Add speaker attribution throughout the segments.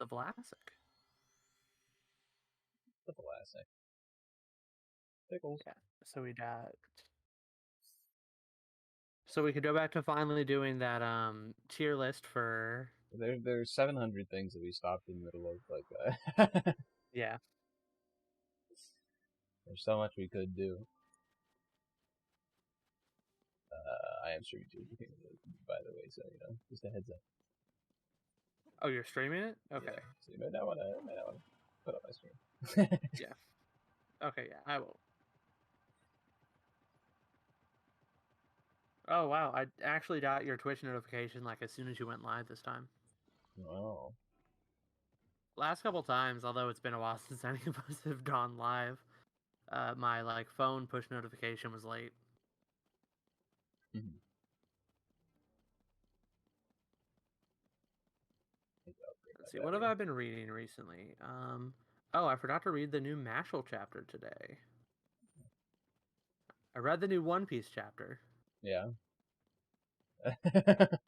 Speaker 1: The Vlasic.
Speaker 2: The Vlasic. Pickles.
Speaker 1: Yeah. So we got. So we could go back to finally doing that tier list for.
Speaker 2: There's 700 things that we stopped in the middle of, like,
Speaker 1: Yeah.
Speaker 2: there's so much we could do. I am streaming too, by the way, so, just a heads up.
Speaker 1: Oh, you're streaming it? Okay.
Speaker 2: Yeah, so you might not want to put up my stream.
Speaker 1: Yeah. Okay, yeah, I will. Oh, wow. I actually got your Twitch notification, like, as soon as you went live this time.
Speaker 2: Wow.
Speaker 1: Last couple times, although it's been a while since any of us have gone live, my, like, phone push notification was late.
Speaker 2: Mm-hmm.
Speaker 1: Let's see, what have I been reading recently? Oh, I forgot to read the new Mashal chapter today. I read the new One Piece chapter.
Speaker 2: Yeah.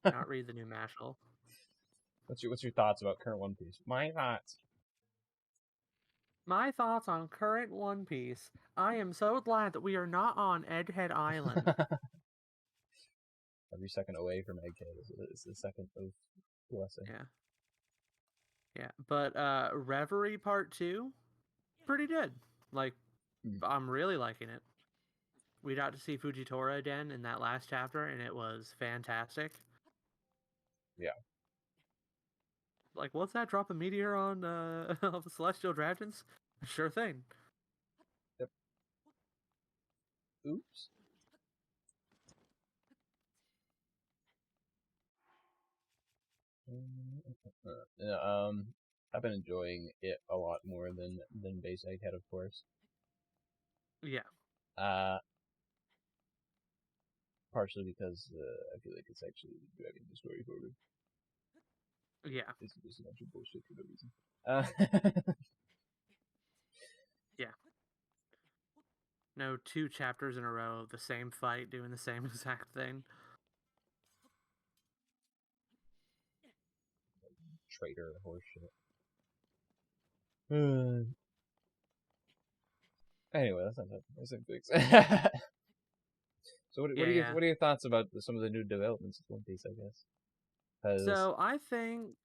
Speaker 1: Not read the new Mashal.
Speaker 2: What's your thoughts about current One Piece? My thoughts.
Speaker 1: My thoughts on current One Piece. I am so glad that we are not on Egghead Island.
Speaker 2: Every second away from Egghead is a second of blessing.
Speaker 1: Yeah. Yeah, but Reverie Part 2, pretty good. Like, I'm really liking it. We got to see Fujitora again in that last chapter, and it was fantastic.
Speaker 2: Yeah.
Speaker 1: Like, what's that? Drop a meteor on the Celestial Dragons? Sure thing.
Speaker 2: Yep. Oops. I've been enjoying it a lot more than base Egghead, of course.
Speaker 1: Yeah.
Speaker 2: Partially because I feel like it's actually driving the story forward.
Speaker 1: Yeah.
Speaker 2: It's just a bunch of bullshit for no reason.
Speaker 1: Yeah. No 2 chapters in a row of the same fight doing the same exact thing.
Speaker 2: Traitor horseshit. Anyway, that's not that's a fix. So what are your thoughts about some of the new developments of One Piece, I guess?
Speaker 1: So I think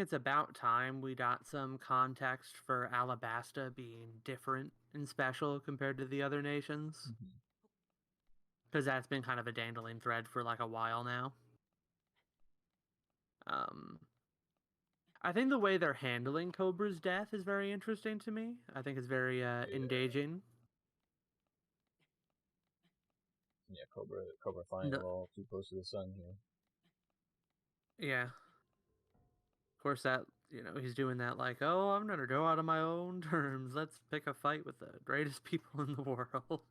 Speaker 1: it's about time we got some context for Alabasta being different and special compared to the other nations. Because that's been kind of a dangling thread for like a while now. I think the way they're handling Cobra's death is very interesting to me. I think it's very engaging.
Speaker 2: Yeah, Cobra flying a little too close to the sun here.
Speaker 1: Yeah. Of course, that, he's doing that like, oh, I'm going to go out on my own terms. Let's pick a fight with the greatest people in the world.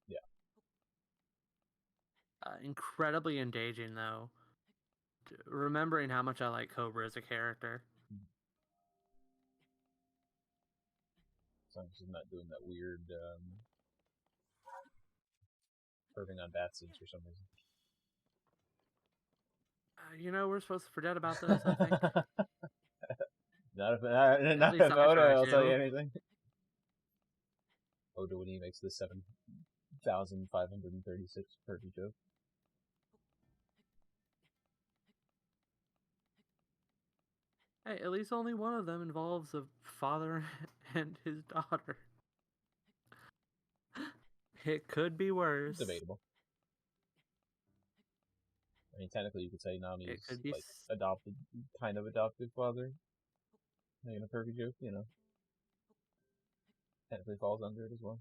Speaker 2: Yeah.
Speaker 1: Incredibly engaging, though. Remembering how much I like Cobra as a character.
Speaker 2: As long as he's not doing that weird curving on bat suits for some reason.
Speaker 1: We're supposed to forget about this, I think.
Speaker 2: Not if Oda will tell you anything. Oda when he makes the 7,536 Kirby joke.
Speaker 1: Hey, at least only one of them involves a father and his daughter. It could be worse.
Speaker 2: Debatable. I mean, technically, you could say Nami's like kind of adopted father. Making a Kirby joke, technically falls under it as well.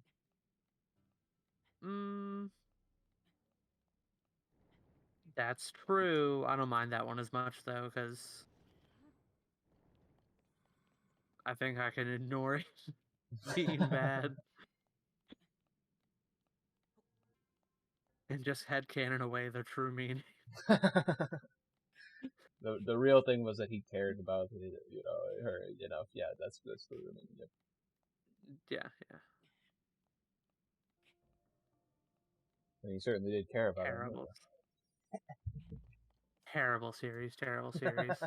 Speaker 1: That's true. I don't mind that one as much, though, because I think I can ignore it being bad. And just headcanon away the true meaning.
Speaker 2: The real thing was that he cared about it, her, yeah, that's the real meaning. Yep.
Speaker 1: Yeah.
Speaker 2: And he certainly did care about her.
Speaker 1: Terrible series, terrible series.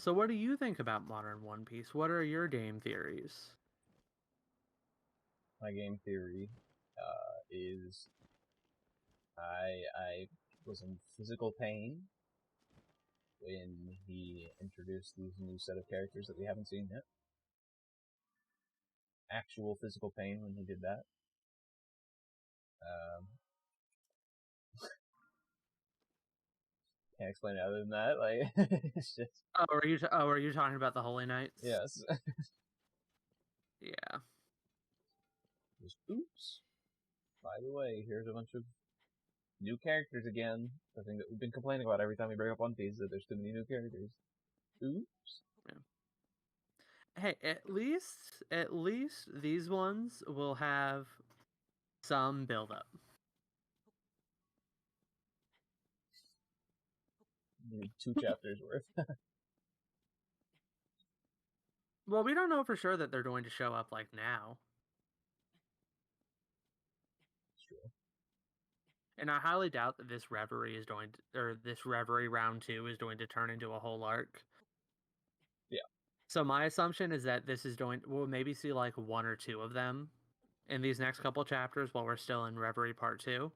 Speaker 1: So what do you think about modern One Piece? What are your game theories?
Speaker 2: My game theory is I was in physical pain when he introduced these new set of characters that we haven't seen yet. Actual physical pain when he did that. Can't explain it other than that. Like, it's just.
Speaker 1: Are you talking about the Holy Knights?
Speaker 2: Yes.
Speaker 1: Yeah.
Speaker 2: Just oops. By the way, here's a bunch of new characters again. The thing that we've been complaining about every time we bring up One Piece, that there's too many new characters. Oops.
Speaker 1: Yeah. Hey, at least these ones will have some build up.
Speaker 2: Maybe 2 chapters worth.
Speaker 1: Well, we don't know for sure that they're going to show up like now.
Speaker 2: It's true.
Speaker 1: And I highly doubt that this Reverie is going to, or this Reverie round 2 is going to turn into a whole arc.
Speaker 2: Yeah.
Speaker 1: So my assumption is that this is we'll maybe see like 1 or 2 of them in these next couple chapters while we're still in Reverie Part 2.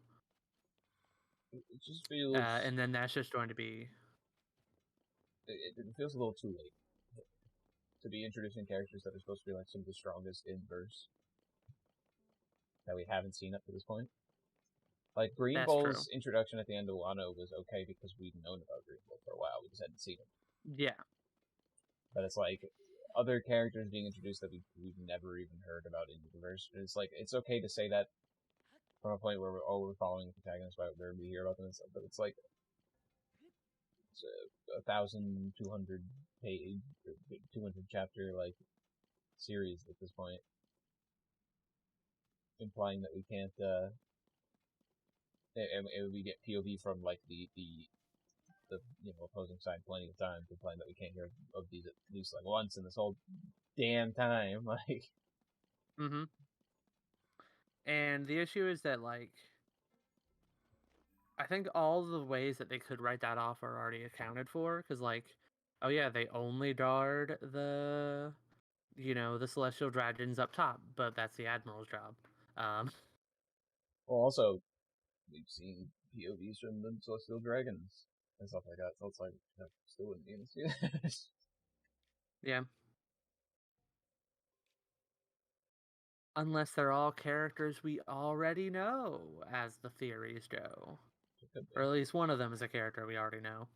Speaker 2: It just feels.
Speaker 1: And then that's just going to be.
Speaker 2: It feels a little too late to be introducing characters that are supposed to be like some of the strongest in verse that we haven't seen up to this point. Like Green Bull's introduction at the end of Wano was okay because we'd known about Green Bull for a while. We just hadn't seen him.
Speaker 1: Yeah.
Speaker 2: But it's like other characters being introduced that we've never even heard about in the verse. It's like it's okay to say that from a point where we're following the protagonist, right? We hear about them and stuff. But it's like it's a 1,200 page, 200 chapter like series at this point, implying that we can't. And we get POV from like the opposing side plenty of times, implying that we can't hear of these at least like once in this whole damn time. Like.
Speaker 1: Mm-hmm. And the issue is that like I think all the ways that they could write that off are already accounted for, because like, oh yeah, they only guard the the celestial dragons up top, but that's the admiral's job.
Speaker 2: Well, also we've seen POVs from the celestial dragons and stuff like that, so it's like that still wouldn't mean to see this.
Speaker 1: Yeah. Unless they're all characters we already know, as the theories go. Or at least one of them is a character we already know.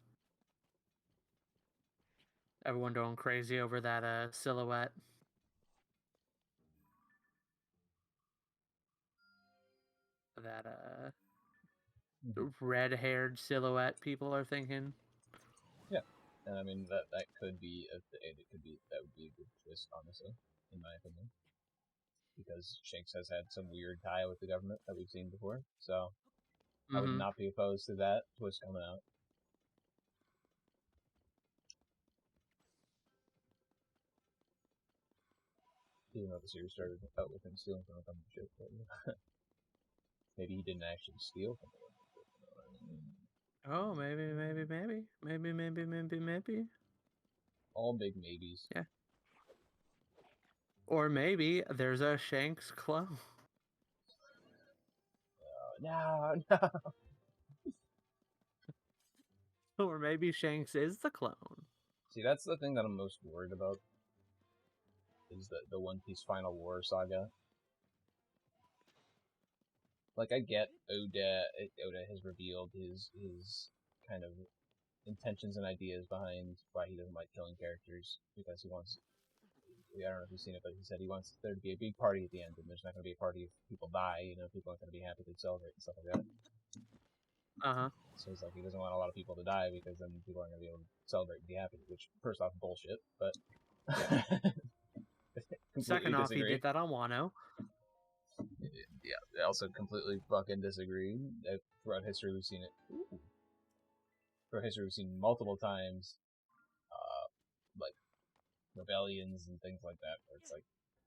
Speaker 1: Everyone going crazy over that silhouette. That red-haired silhouette people are thinking.
Speaker 2: Yeah, and I mean that could be that would be a good twist, honestly, in my opinion, because Shanks has had some weird tie with the government that we've seen before, so I would not be opposed to that twist coming out. Even though the series started out with him stealing from a company ship, but maybe he didn't actually steal from it.
Speaker 1: Oh, maybe.
Speaker 2: All big maybes.
Speaker 1: Yeah. Or maybe there's a Shanks clone.
Speaker 2: No.
Speaker 1: Or maybe Shanks is the clone.
Speaker 2: See, that's the thing that I'm most worried about. Is the One Piece Final War saga. Like, I get Oda has revealed his kind of intentions and ideas behind why he doesn't like killing characters, because he wants, I don't know if you've seen it, but he said he wants there to be a big party at the end, and there's not going to be a party if people die, people aren't going to be happy to celebrate and stuff like that. So it's like he doesn't want a lot of people to die, because then people aren't going to be able to celebrate and be happy, which, first off, bullshit, but...
Speaker 1: Second off, he did that on Wano.
Speaker 2: Yeah, I also completely fucking disagree. Throughout history, we've seen it. Throughout history, we've seen multiple times, like rebellions and things like that, where it's like,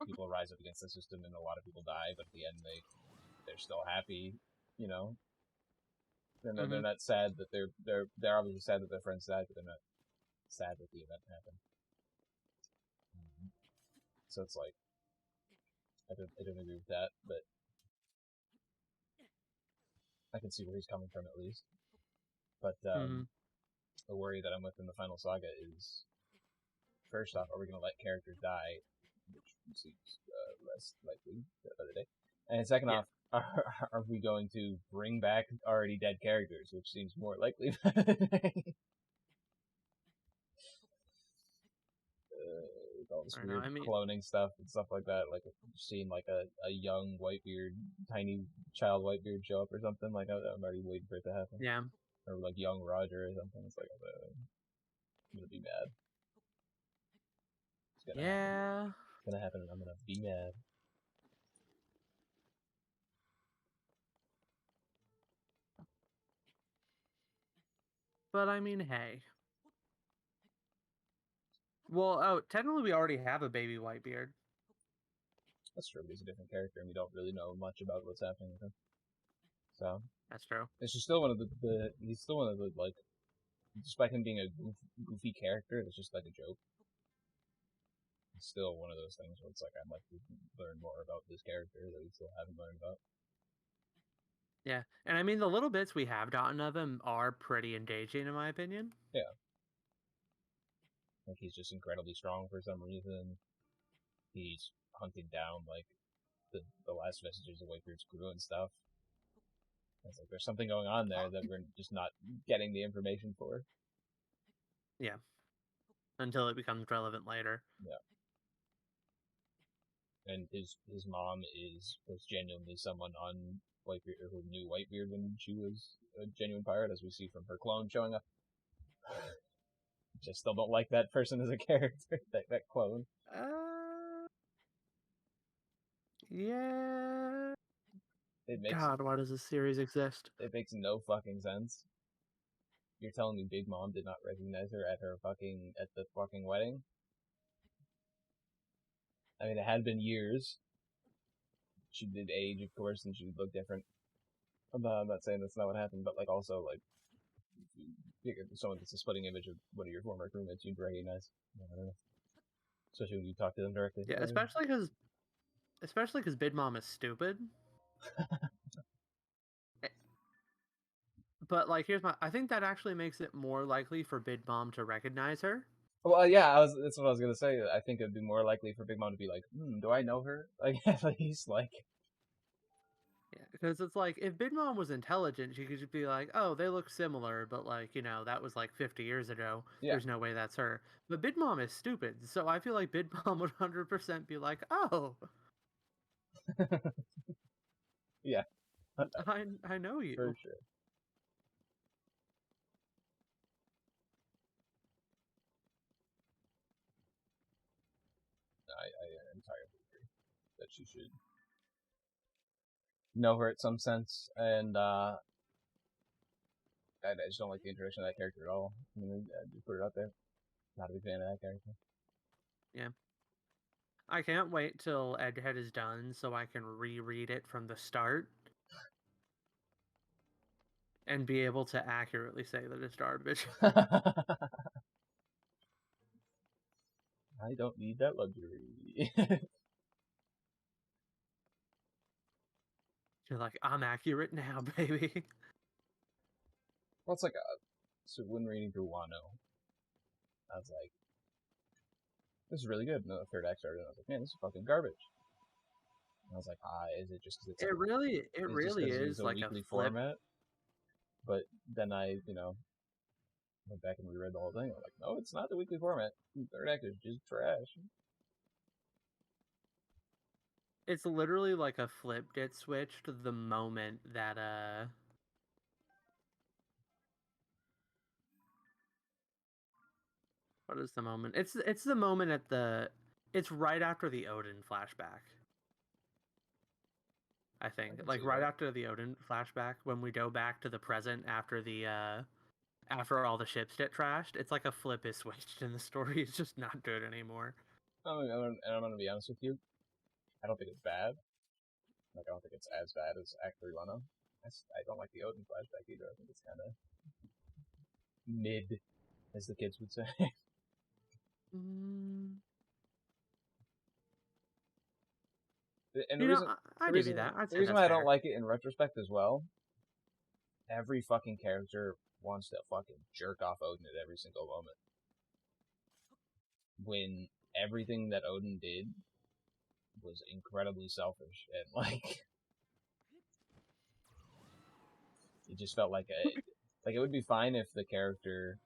Speaker 2: people rise up against the system and a lot of people die, but at the end they're still happy, you know. They're not sad that they're obviously sad that their friends died, but they're not sad that the event happened. So it's like I don't agree with that, but I can see where he's coming from at least. But the worry that I'm with in the final saga is, first off, are we going to let characters die, which seems less likely the other day, and second off, are we going to bring back already dead characters, which seems more likely. With all this weird cloning stuff and stuff like that, like seeing like a young Whitebeard, tiny child Whitebeard show up or something, like I'm already waiting for it to happen.
Speaker 1: Yeah.
Speaker 2: Or like young Roger or something. It's like I'm gonna be mad. It's gonna happen. It's gonna happen, and I'm gonna be mad.
Speaker 1: But I mean, hey. Well, technically we already have a baby Whitebeard.
Speaker 2: That's true, but he's a different character, and we don't really know much about what's happening with him. So
Speaker 1: that's true.
Speaker 2: It's just still one of he's still one of the, like, despite him being a goofy character, it's just like a joke. It's still one of those things where it's like I'd like to learn more about this character that we still haven't learned about.
Speaker 1: Yeah, and I mean the little bits we have gotten of him are pretty engaging in my opinion.
Speaker 2: Yeah. Like he's just incredibly strong for some reason. He's hunting down like the last vestiges of Whitebeard's crew and stuff. It's like there's something going on there that we're just not getting the information for.
Speaker 1: Yeah. Until it becomes relevant later.
Speaker 2: Yeah. And his mom was genuinely someone on Whitebeard who knew Whitebeard when she was a genuine pirate, as we see from her clone showing up. Just still don't like that person as a character, that clone.
Speaker 1: Yeah.
Speaker 2: It
Speaker 1: God, why does this series exist?
Speaker 2: It makes no fucking sense. You're telling me Big Mom did not recognize her at the fucking wedding? I mean, it had been years. She did age, of course, and she would look different. I'm not saying that's not what happened, but like also like someone that's a splitting image of one of your former crewmates you'd recognize. I don't know. Especially when you talk to them directly.
Speaker 1: Yeah, especially because Big Mom is stupid. But like, I think that actually makes it more likely for Big Mom to recognize her.
Speaker 2: Well, yeah, that's what I was gonna say. I think it'd be more likely for Big Mom to be like, do I know her? Like, at least, like.
Speaker 1: Yeah, because it's like, if Big Mom was intelligent, she could just be like, oh, they look similar, but like, that was like 50 years ago. Yeah. There's no way that's her. But Big Mom is stupid, so I feel like Big Mom would 100% be like, oh.
Speaker 2: Yeah.
Speaker 1: I know you.
Speaker 2: For sure. I entirely agree that she should know her at some sense, and I just don't like the introduction of that character at all. I mean, just put it out there. Not a big fan of that character.
Speaker 1: Yeah. I can't wait till Egghead is done so I can reread it from the start and be able to accurately say that it's garbage.
Speaker 2: I don't need that luxury.
Speaker 1: You're like, I'm accurate now, baby.
Speaker 2: Well, it's like so when reading through Wano, I was like, this is really good. And then the third act started, and I was like, man, this is fucking garbage. And I was like, is it just because it's
Speaker 1: it really is
Speaker 2: a
Speaker 1: like
Speaker 2: weekly
Speaker 1: a flip.
Speaker 2: format? But then I, went back and reread the whole thing. I'm like, no, it's not the weekly format. The third act is just trash.
Speaker 1: It's literally like a flip get switched the moment that what is the moment? It's the moment it's right after the Odin flashback. I think like right after the Odin flashback, when we go back to the present after after all the ships get trashed, it's like a flip is switched and the story is just not good anymore.
Speaker 2: I'm gonna be honest with you. I don't think it's bad. Like, I don't think it's as bad as Act 3 Wano. I don't like the Odin flashback either. I think it's kind of mid, as the kids would say.
Speaker 1: Mm.
Speaker 2: And
Speaker 1: You know, I give you that. I'd
Speaker 2: the
Speaker 1: say
Speaker 2: reason
Speaker 1: that's
Speaker 2: why I don't
Speaker 1: fair.
Speaker 2: like it in retrospect as well, every fucking character wants to fucking jerk off Odin at every single moment. When everything that Odin did was incredibly selfish and like it just felt like it would be fine if the character,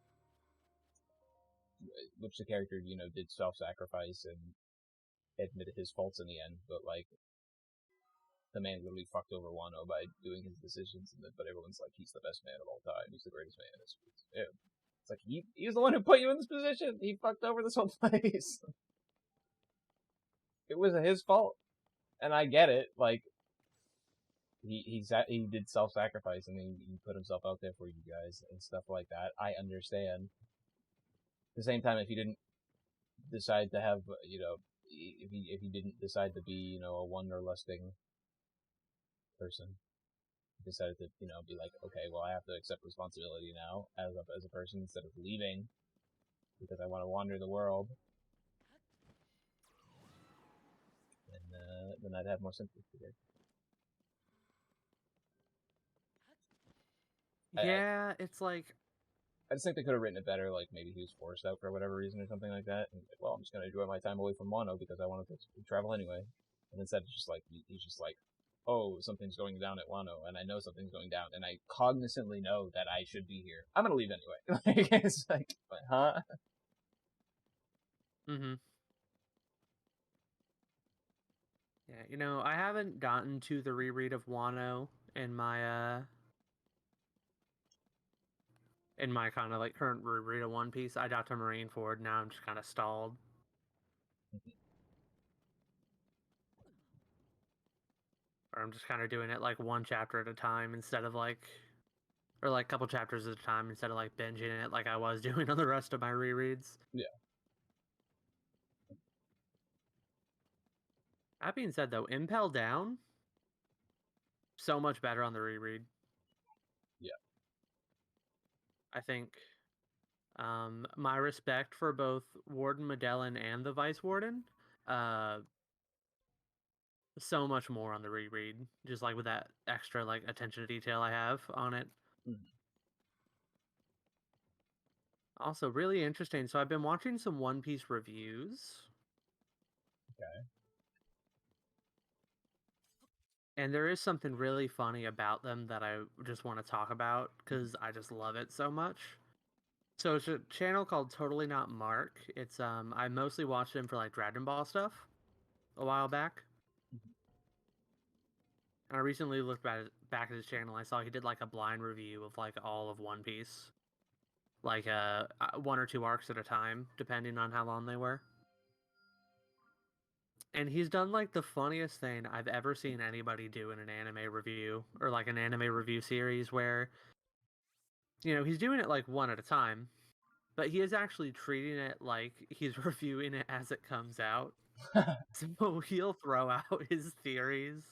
Speaker 2: did self-sacrifice and admitted his faults in the end, but like the man literally fucked over Wano by doing his decisions, but everyone's like, he's the best man of all time, he's the greatest man. It's like he was the one who put you in this position. He fucked over this whole place. It was his fault, and I get it. Like he did self-sacrifice and he put himself out there for you guys and stuff like that. I understand. At the same time, if he didn't decide to have, if he didn't decide to be, a one or less thing person, he decided to, be like, okay, well, I have to accept responsibility now as a person instead of leaving because I want to wander the world. Then I'd have more sympathy for it.
Speaker 1: Yeah, it's like
Speaker 2: I just think they could have written it better. Like maybe he was forced out for whatever reason or something like that. And well, I'm just gonna enjoy my time away from Wano because I wanted to travel anyway. And instead, it's just like he's just like, oh, something's going down at Wano, and I know something's going down, and I cognizantly know that I should be here. I'm gonna leave anyway. Like, it's like, huh?
Speaker 1: mm-hmm. Yeah, I haven't gotten to the reread of Wano in my kind of like current reread of One Piece. I got to Marineford, now I'm just kind of stalled. Or I'm just kind of doing it like one chapter at a time instead of like, or like a couple chapters at a time instead of like binging it like I was doing on the rest of my rereads.
Speaker 2: Yeah.
Speaker 1: That being said, though, Impel Down, so much better on the reread.
Speaker 2: Yeah.
Speaker 1: I think my respect for both Warden Magellan and the Vice Warden, so much more on the reread, just like with that extra like attention to detail I have on it.
Speaker 2: Mm-hmm.
Speaker 1: Also, really interesting. So I've been watching some One Piece reviews.
Speaker 2: Okay.
Speaker 1: And there is something really funny about them that I just want to talk about because I just love it so much. So it's a channel called Totally Not Mark. It's I mostly watched him for like Dragon Ball stuff a while back. And I recently looked back at his channel. I saw he did like a blind review of like all of One Piece, like one or two arcs at a time, depending on how long they were. And he's done like the funniest thing I've ever seen anybody do in an anime review or like an anime review series where, he's doing it like one at a time, but he is actually treating it like he's reviewing it as it comes out. So he'll throw out his theories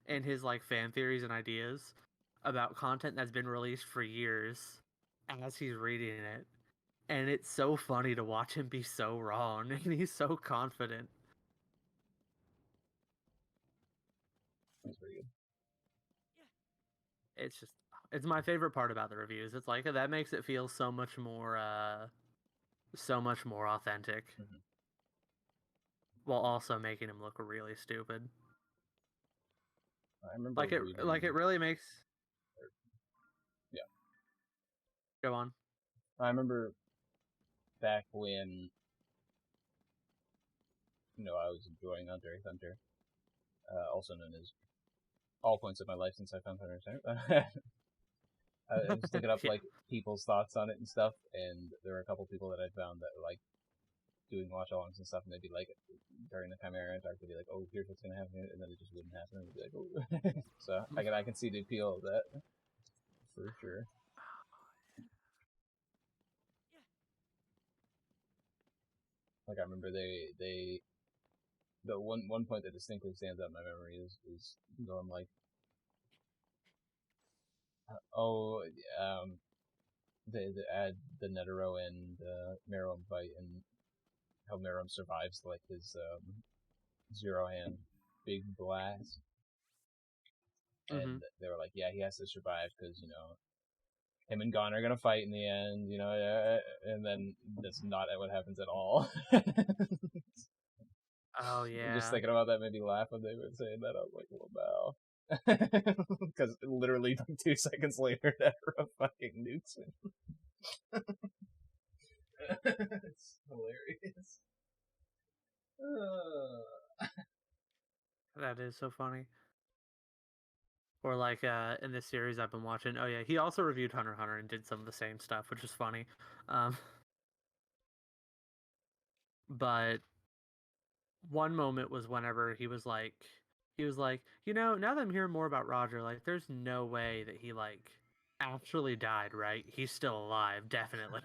Speaker 1: and his like fan theories and ideas about content that's been released for years as he's reading it. And it's so funny to watch him be so wrong and he's so confident.
Speaker 2: That's pretty good.
Speaker 1: It's my favorite part about the reviews. It's like that makes it feel so much more authentic.
Speaker 2: Mm-hmm.
Speaker 1: While also making him look really stupid.
Speaker 2: I remember
Speaker 1: it really makes.
Speaker 2: Yeah.
Speaker 1: Go on.
Speaker 2: I remember back when I was enjoying Hunter x Hunter, also known as all points of my life since I found Hunter x Hunter. I was looking up like people's thoughts on it and stuff, and there were a couple people that I found that were like doing watch-alongs and stuff, and they'd be like during the Chimera Antarctica, they'd be like, "Oh, here's what's gonna happen," and then it just wouldn't happen. And they'd be like, "Oh," so I can see the appeal of that for sure. Like I remember they the one point that distinctly stands out in my memory is going like, they add the Netero and Meruem fight, and how Meruem survives like his zero hand big blast, and they were like, yeah, he has to survive because him and Gon are gonna fight in the end, and then that's not what happens at all.
Speaker 1: Oh yeah.
Speaker 2: Just thinking about that made me laugh when they were saying that. I was like, well, wow. Because literally like 2 seconds later, Netero fucking nukes him. It's hilarious.
Speaker 1: That is so funny. Or like in this series I've been watching, oh yeah, he also reviewed Hunter x Hunter and did some of the same stuff, which is funny. But one moment was whenever he was like, now that I'm hearing more about Roger, like, there's no way that he like actually died, right? He's still alive, definitely.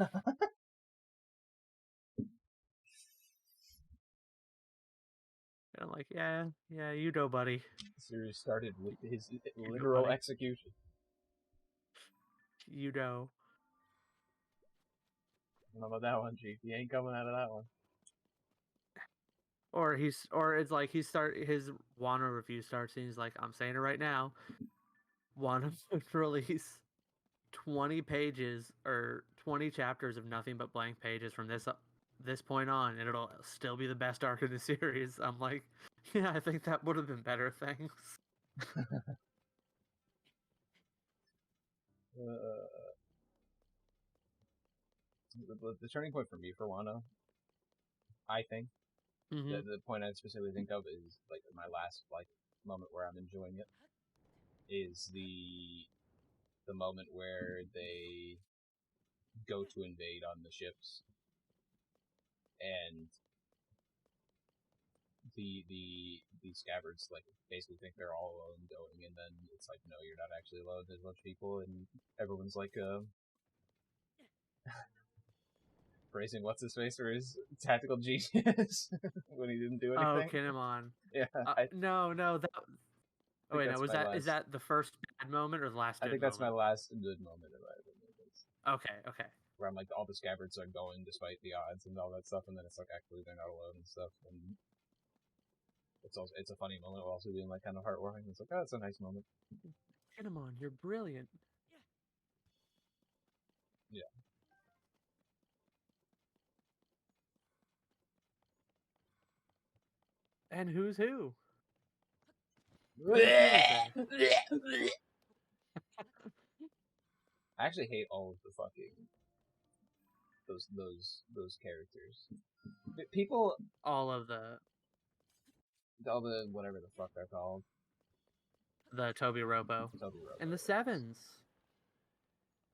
Speaker 1: And I'm like, yeah, you know, buddy.
Speaker 2: The series started with his
Speaker 1: Buddy.
Speaker 2: execution.
Speaker 1: You know.
Speaker 2: I don't know about that one, Chief. He ain't coming out of that one.
Speaker 1: Or it's like his Wano review starts and he's like, I'm saying it right now. Wano would release 20 pages or 20 chapters of nothing but blank pages from this point on, and it'll still be the best arc in the series. I'm like, yeah, I think that would have been better. Thanks.
Speaker 2: The turning point for me for Wano, I think, the point I specifically think of is like my last like moment where I'm enjoying it is the moment where they go to invade on the ships, and the scabbards like basically think they're all alone going, and then it's like, no, you're not actually alone. There's a bunch of people, and everyone's like praising what's his face for his tactical genius when he didn't do anything.
Speaker 1: Oh, Kinemon.
Speaker 2: Yeah.
Speaker 1: No, that. Oh wait, no. Is that the first bad moment or the last?
Speaker 2: I think that's my last good moment in my opinion.
Speaker 1: Okay.
Speaker 2: Where I'm like, all the scabbards are going despite the odds and all that stuff, and then it's like actually they're not alone and stuff, and it's a funny moment while also being like kind of heartwarming. It's like, oh, it's a nice moment.
Speaker 1: Kinemon, you're brilliant.
Speaker 2: Yeah.
Speaker 1: And who's who?
Speaker 2: I actually hate all of the fucking those characters. People,
Speaker 1: all the
Speaker 2: whatever the fuck they're called.
Speaker 1: The Toby Robo. And the sevens.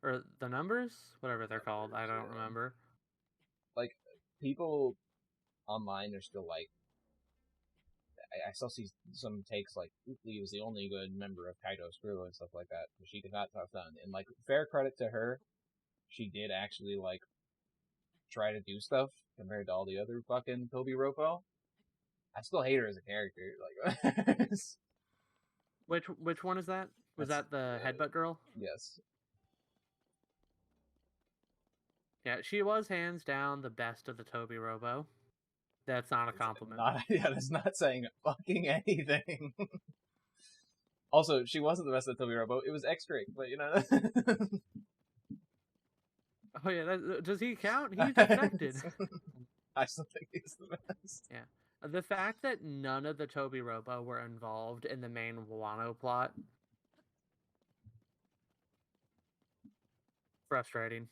Speaker 1: Or the numbers? Whatever they're called. I don't remember.
Speaker 2: Like, people online are still like, I still see some takes like Utley was the only good member of Kaido's crew and stuff like that, but she did not tough done. And like, fair credit to her, she did actually like try to do stuff compared to all the other fucking Toby Ropo. I still hate her as a character. Like,
Speaker 1: which one is that? Was that the headbutt girl?
Speaker 2: Yes.
Speaker 1: Yeah, she was hands down the best of the Toby Robo. That's not a compliment.
Speaker 2: That's not saying fucking anything. Also, she wasn't the best of the Toby Robo. It was X-Drake, but you know.
Speaker 1: Oh yeah, does he count? He's affected.
Speaker 2: I still think he's the best.
Speaker 1: Yeah. The fact that none of the Toby Robo were involved in the main Wano plot. Frustrating.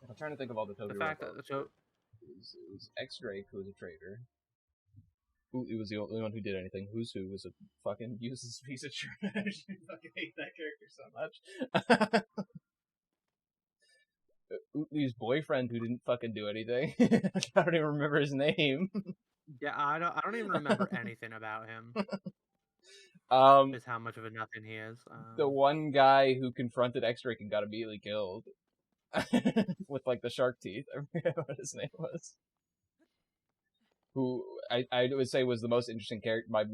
Speaker 2: I'm trying to think of all the Toby Robo.
Speaker 1: The fact that the
Speaker 2: it was X-Drake, who was a traitor. He was the only one who did anything. Who's who was a fucking useless piece of trash. I fucking hate that character so much. Utley's boyfriend who didn't fucking do anything. I don't even remember his name.
Speaker 1: Yeah, I don't even remember anything about him. Is how much of a nothing he is.
Speaker 2: The one guy who confronted X-Drake and got immediately killed. with like the shark teeth. I forget what his name was. Who I would say was the most interesting character, my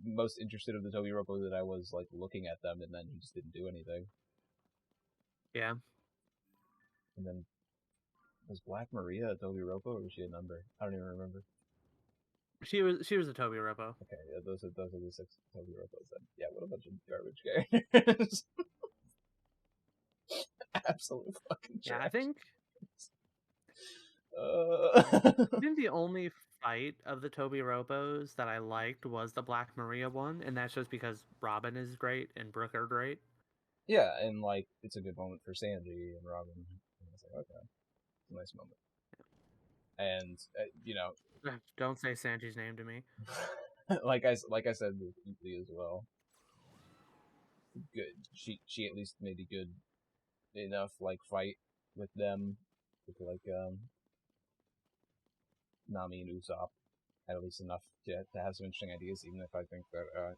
Speaker 2: most interested of the Toby Ropo that I was like looking at them, and then he just didn't do anything.
Speaker 1: Yeah.
Speaker 2: And then was Black Maria a Toby Ropo, or was she a number? I don't even remember.
Speaker 1: She was a Toby Ropo.
Speaker 2: Okay, yeah, those are the 6 Toby Ropos then. Yeah, what a bunch of garbage characters. Absolute fucking trash.
Speaker 1: Yeah, I think the only fight of the Toby Robos that I liked was the Black Maria one, and that's just because Robin is great and Brooke are great.
Speaker 2: Yeah, and like it's a good moment for Sanji and Robin. And it's like, okay, it's a nice moment. And you know,
Speaker 1: don't say Sanji's name to me.
Speaker 2: like I said with Eatley as well. Good. She at least made a good enough like fight with them, with like Nami and Usopp. At least enough to have some interesting ideas, even if I think that a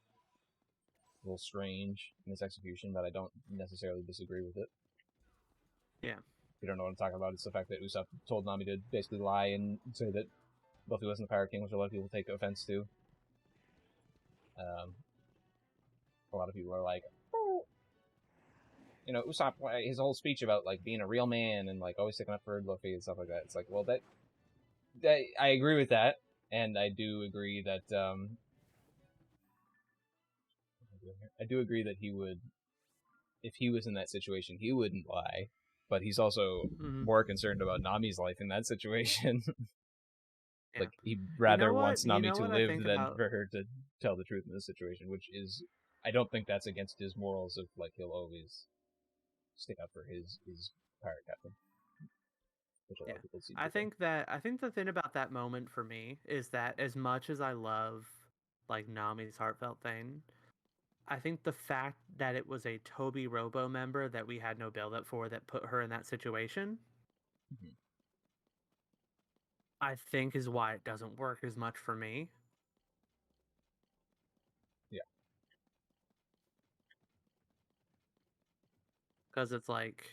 Speaker 2: little strange in its execution, but I don't necessarily disagree with it.
Speaker 1: Yeah.
Speaker 2: If you don't know what I'm talking about, it's the fact that Usopp told Nami to basically lie and say that Luffy wasn't the Pirate King, which a lot of people take offense to. A lot of people are like, oh. You know, Usopp, his whole speech about like being a real man and like always sticking up for Luffy and stuff like that. It's like, well, that I agree with that, and I do agree that he would, if he was in that situation, he wouldn't lie. But he's also more concerned about Nami's life in that situation. Like he rather wants Nami to live than for her to tell the truth in this situation, which is, I don't think that's against his morals of like he'll always stick up for his pirate captain. Which a lot of people seem to think
Speaker 1: the thing about that moment for me is that as much as I love like Nami's heartfelt thing, I think the fact that it was a Toby Robo member that we had no build up for that put her in that situation, I think is why it doesn't work as much for me.
Speaker 2: Yeah.
Speaker 1: Because it's like,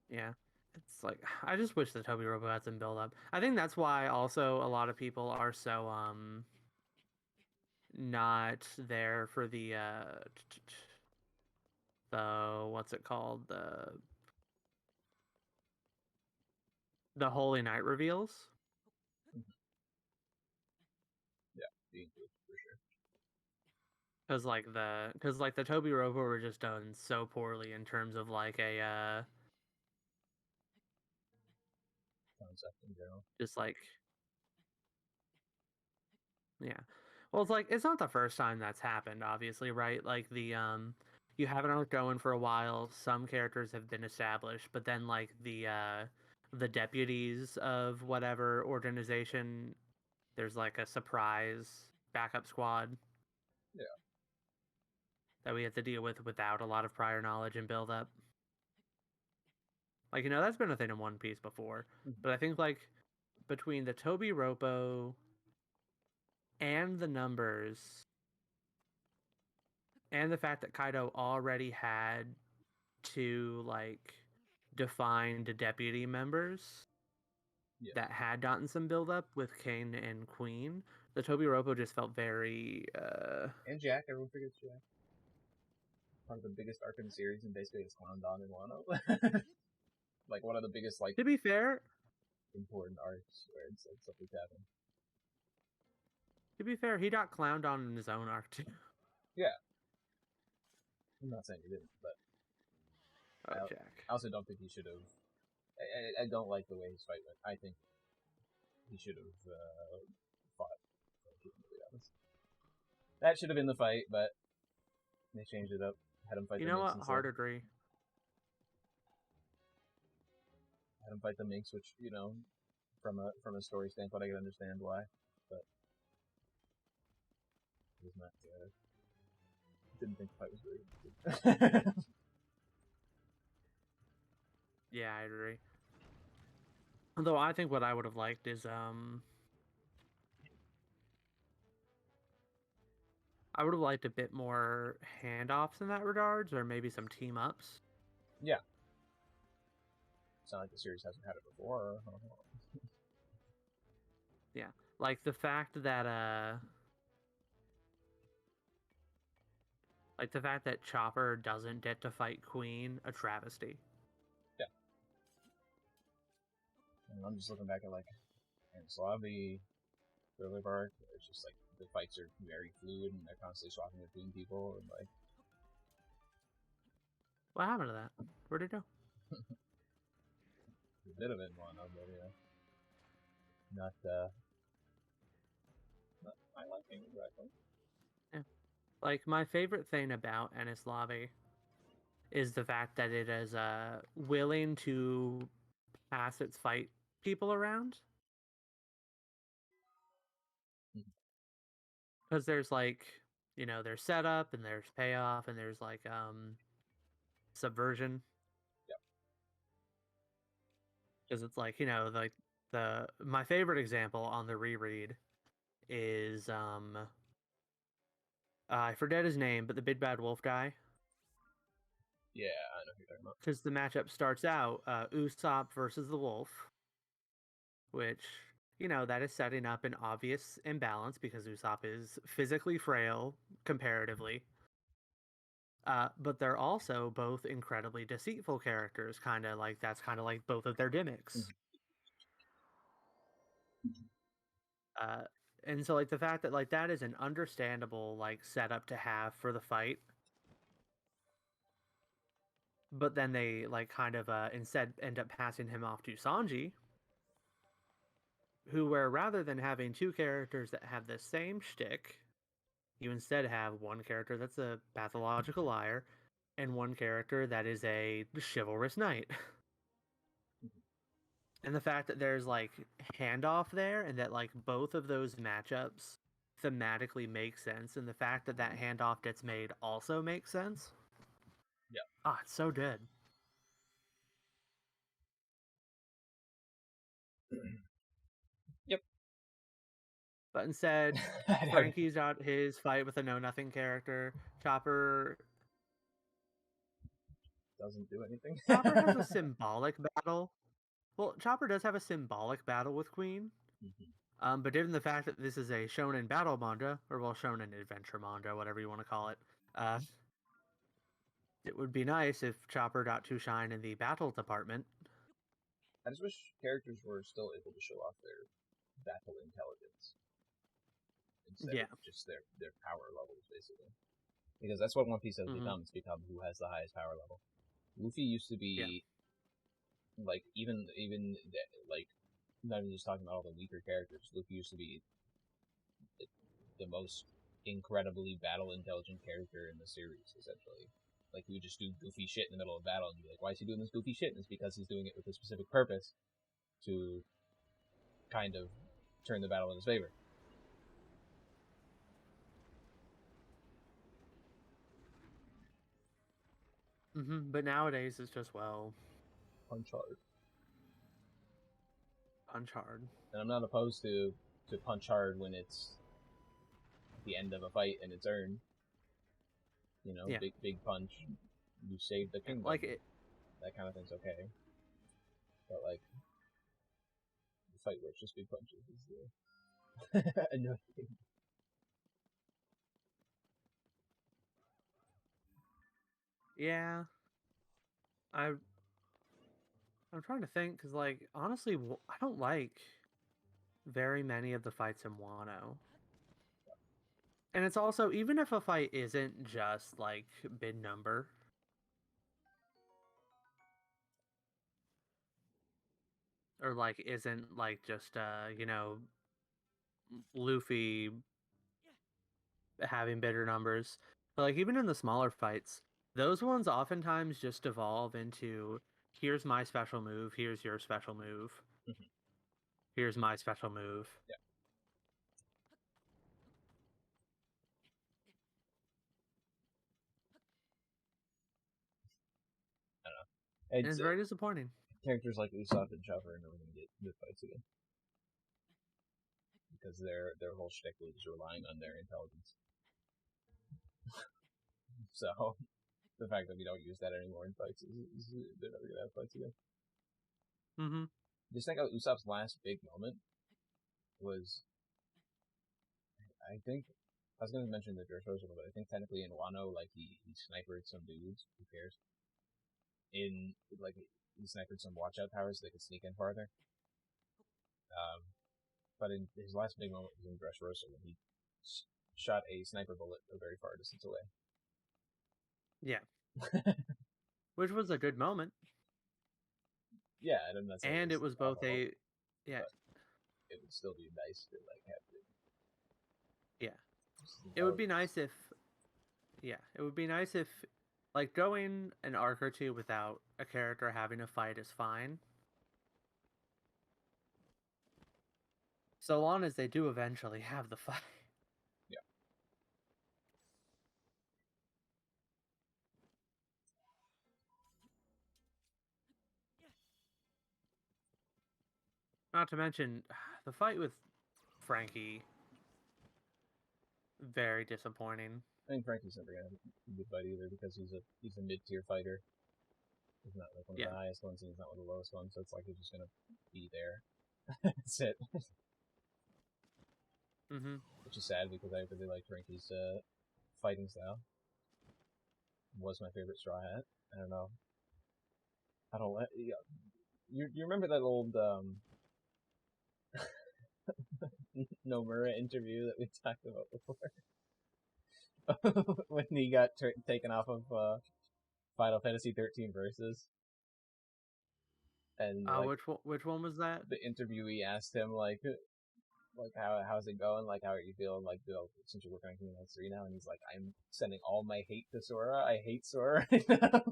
Speaker 1: yeah, it's like, I just wish the Toby Robo had some build up. I think that's why also a lot of people are so, not there for the what's it called, the Holy Night reveals.
Speaker 2: Yeah, for sure.
Speaker 1: Because the Toby Robo were just done so poorly in terms of like a
Speaker 2: concept in general.
Speaker 1: Just like, yeah. Well, it's like, it's not the first time that's happened, obviously, right? Like you have an arc going for a while. Some characters have been established, but then like the deputies of whatever organization, there's like a surprise backup squad.
Speaker 2: Yeah.
Speaker 1: That we have to deal with without a lot of prior knowledge and build up. Like, that's been a thing in One Piece before. But I think like between the Toby Ropo and the numbers and the fact that Kaido already had two like defined deputy members that had gotten some build up with Kane and Queen, the Toby Ropo just felt very
Speaker 2: and Jack, everyone forgets Jack. Part of the biggest arc in the series, and basically it's clowned on in Wano. Like one of the biggest, like,
Speaker 1: to be fair,
Speaker 2: important arcs where it's like something's happened.
Speaker 1: To be fair, he got clowned on in his own arc too.
Speaker 2: Yeah. I'm not saying he didn't, but
Speaker 1: Jack.
Speaker 2: I also don't think he should have. I don't like the way his fight went. I think he should have fought. To be honest, that should have been the fight, but they changed it up. Had him fight.
Speaker 1: You
Speaker 2: the
Speaker 1: know
Speaker 2: Minx
Speaker 1: what?
Speaker 2: instead.
Speaker 1: Hard agree.
Speaker 2: Had him fight the Minx, which from a story standpoint, I can understand why, but it was not. Didn't think the fight was very good.
Speaker 1: Yeah, I agree. Although I think what I would have liked is I would have liked a bit more handoffs in that regards, or maybe some team ups.
Speaker 2: Yeah. It's not like the series hasn't had it before.
Speaker 1: Yeah, like the fact that Chopper doesn't get to fight Queen, a travesty.
Speaker 2: Yeah. And I'm just looking back at like Slavi, Thriller Bark. It's just like the fights are very fluid and they're constantly swapping between people and like.
Speaker 1: What happened to that? Where'd it go?
Speaker 2: A bit of it in one, but yeah, not my liking exactly.
Speaker 1: Yeah, like my favorite thing about Enislavi is the fact that it is willing to pass its fight people around. Because there's like, there's setup and there's payoff and there's like subversion.
Speaker 2: Yep.
Speaker 1: Because it's like, like my favorite example on the reread is I forget his name, but the big bad wolf guy.
Speaker 2: Yeah, I know who you're talking about.
Speaker 1: Because the matchup starts out Usopp versus the wolf, which that is setting up an obvious imbalance because Usopp is physically frail comparatively. But they're also both incredibly deceitful characters, that's kind of like both of their gimmicks. And so like the fact that like that is an understandable like setup to have for the fight, but then they like kind of instead end up passing him off to Sanji, where rather than having two characters that have the same shtick, you instead have one character that's a pathological liar and one character that is a chivalrous knight. And the fact that there's like handoff there and that like both of those matchups thematically make sense, and the fact that handoff gets made also makes sense.
Speaker 2: Yeah.
Speaker 1: Ah, it's so good.
Speaker 2: Yep.
Speaker 1: But instead, Frankie's got his fight with a know-nothing character. Chopper
Speaker 2: doesn't do anything.
Speaker 1: Chopper has a symbolic battle. Well, Chopper does have a symbolic battle with Queen. But given the fact that this is a shonen battle manga, or well, shonen adventure manga, whatever you want to call it, it would be nice if Chopper got to shine in the battle department.
Speaker 2: I just wish characters were still able to show off their battle intelligence instead of just their power levels, basically. Because that's what One Piece has become. It's become who has the highest power level. Luffy used to be like even like not even just talking about all the weaker characters. Luffy used to be the most incredibly battle intelligent character in the series, essentially. Like he would just do goofy shit in the middle of battle, and you'd be like, "Why is he doing this goofy shit?" And it's because he's doing it with a specific purpose to kind of turn the battle in his favor.
Speaker 1: But nowadays it's just
Speaker 2: punch hard.
Speaker 1: Punch hard.
Speaker 2: And I'm not opposed to punch hard when it's the end of a fight and it's earned. Big punch. You save the kingdom.
Speaker 1: Like it.
Speaker 2: That kind of thing's okay. But like the fight where it's just big punches is the annoying.
Speaker 1: Yeah. I'm trying to think because, like, honestly, I don't like very many of the fights in Wano. And it's also, even if a fight isn't just like big number, or like isn't like just Luffy having bigger numbers, but like even in the smaller fights, those ones oftentimes just evolve into here's my special move, here's your special move, here's my special move.
Speaker 2: Yeah. I don't know.
Speaker 1: It's very disappointing.
Speaker 2: Characters like Usopp and Chopper are never going to get good fights again. Because their whole shtick was relying on their intelligence. So the fact that we don't use that anymore in fights is they're never gonna have fights again.
Speaker 1: Mm-hmm.
Speaker 2: Just think of Usopp's last big moment was, I think, I was gonna mention the Dressrosa, but I think technically in Wano, like he snipered some dudes. Who cares? In like he snipered some watchout towers so they could sneak in farther. But in his last big moment was in Dressrosa when he shot a sniper bullet a very far distance away.
Speaker 1: Yeah. Which was a good moment.
Speaker 2: Yeah, and that's not
Speaker 1: And it was both
Speaker 2: awful,
Speaker 1: a, yeah,
Speaker 2: but it would still be nice to like have it.
Speaker 1: yeah. It would be nice if, yeah, it would be nice if, like, going an arc or two without a character having a fight is fine. So long as they do eventually have the fight.
Speaker 2: Yeah.
Speaker 1: Not to mention, the fight with Frankie, very disappointing.
Speaker 2: I think Frankie's never gonna have a good fight either because he's a mid tier fighter. He's not like one of
Speaker 1: Yeah.
Speaker 2: the highest ones, and he's not one of the lowest ones. So it's like he's just gonna be there. That's it.
Speaker 1: Mm-hmm.
Speaker 2: Which is sad because I really like Frankie's fighting style. Was my favorite Straw Hat. I don't know. I don't let you remember that old Nomura interview that we talked about before when he got taken off of Final Fantasy 13 Versus, and like
Speaker 1: Which one was that?
Speaker 2: the interviewee asked him like how's it going, like how are you feeling, like since you're working on Kingdom Hearts 3 now, and he's like, I'm sending all my hate to Sora. I hate Sora right now.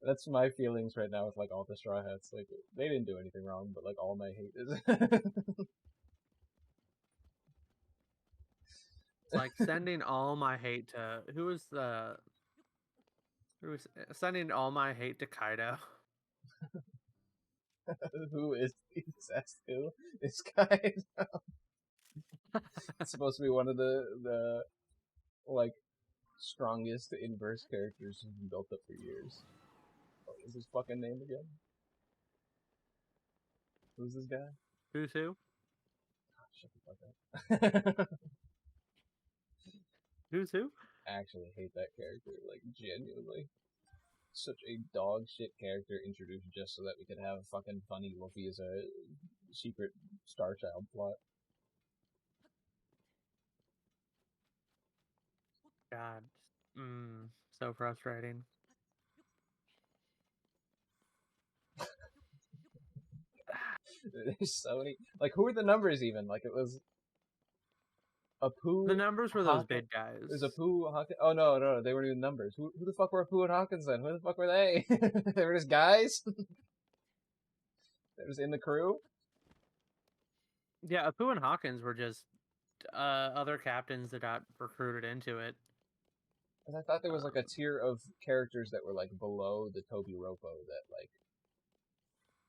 Speaker 2: That's my feelings right now with like all the Straw Hats. Like they didn't do anything wrong, but like all my hate is.
Speaker 1: It's like sending all my hate to who was sending all my hate to Kaido.
Speaker 2: Who is who? This guy. It's supposed to be one of the like strongest inverse characters who's been built up for years. What was his fucking name again? Who's this guy?
Speaker 1: Who's who?
Speaker 2: Oh, shut the fuck up.
Speaker 1: Who's who?
Speaker 2: I actually hate that character, like genuinely. Such a dog shit character introduced just so that we could have fucking funny Luffy as a secret Star Child plot.
Speaker 1: God, so frustrating.
Speaker 2: There's so many. Like, who are the numbers even? Like, it was Apu,
Speaker 1: The numbers were those
Speaker 2: Hawkins.
Speaker 1: big guys.
Speaker 2: There's Apu, Hawkins. Oh no, they weren't even numbers. Who the fuck were Apu and Hawkins then? Who the fuck were they? They were just guys. They were just in the crew.
Speaker 1: Yeah, Apu and Hawkins were just other captains that got recruited into it.
Speaker 2: Because I thought there was like a tier of characters that were like below the Toby Ropo that like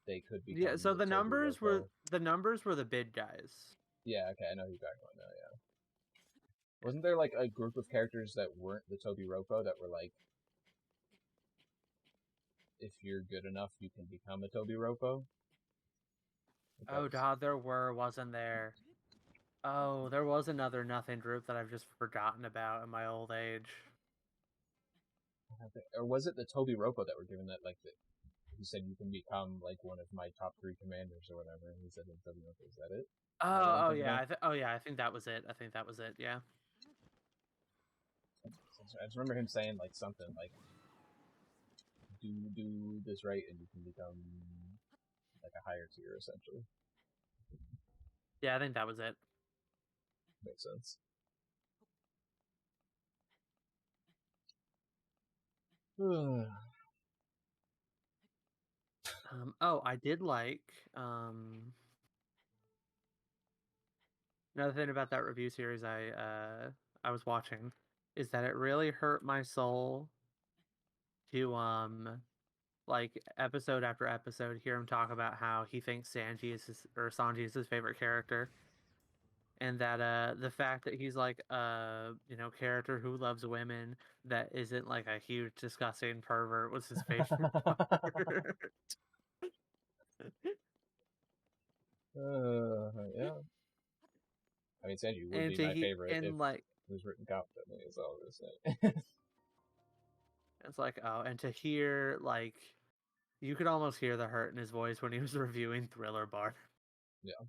Speaker 2: they could become.
Speaker 1: Yeah, so the numbers
Speaker 2: Ropo.
Speaker 1: were the big guys.
Speaker 2: Yeah, okay, I know who you're talking about now. Yeah. Wasn't there like a group of characters that weren't the Toby Ropo that were like, if you're good enough, you can become a Toby Ropo?
Speaker 1: Oh God, there wasn't there? Oh, there was another nothing group that I've just forgotten about in my old age.
Speaker 2: Or was it the Toby Ropo that were given that like that? He said you can become like one of my top 3 commanders or whatever. And he said in Toby Ropo, is that it?
Speaker 1: Oh yeah, I think that was it. Yeah.
Speaker 2: I just remember him saying like something like, do this right and you can become like a higher tier essentially.
Speaker 1: Yeah, I think that was it.
Speaker 2: Makes sense.
Speaker 1: Oh, I did like another thing about that review series I was watching is that it really hurt my soul to like episode after episode hear him talk about how he thinks Sanji is his favorite character. and that the fact that he's like a character who loves women that isn't like a huge disgusting pervert was his favorite part.
Speaker 2: Yeah. I mean, Sanji would
Speaker 1: and
Speaker 2: be
Speaker 1: to
Speaker 2: my
Speaker 1: he
Speaker 2: favorite if
Speaker 1: and like
Speaker 2: it was written competently, is all I was saying.
Speaker 1: it's like oh, and to hear like you could almost hear the hurt in his voice when he was reviewing Thriller Bar.
Speaker 2: Yeah.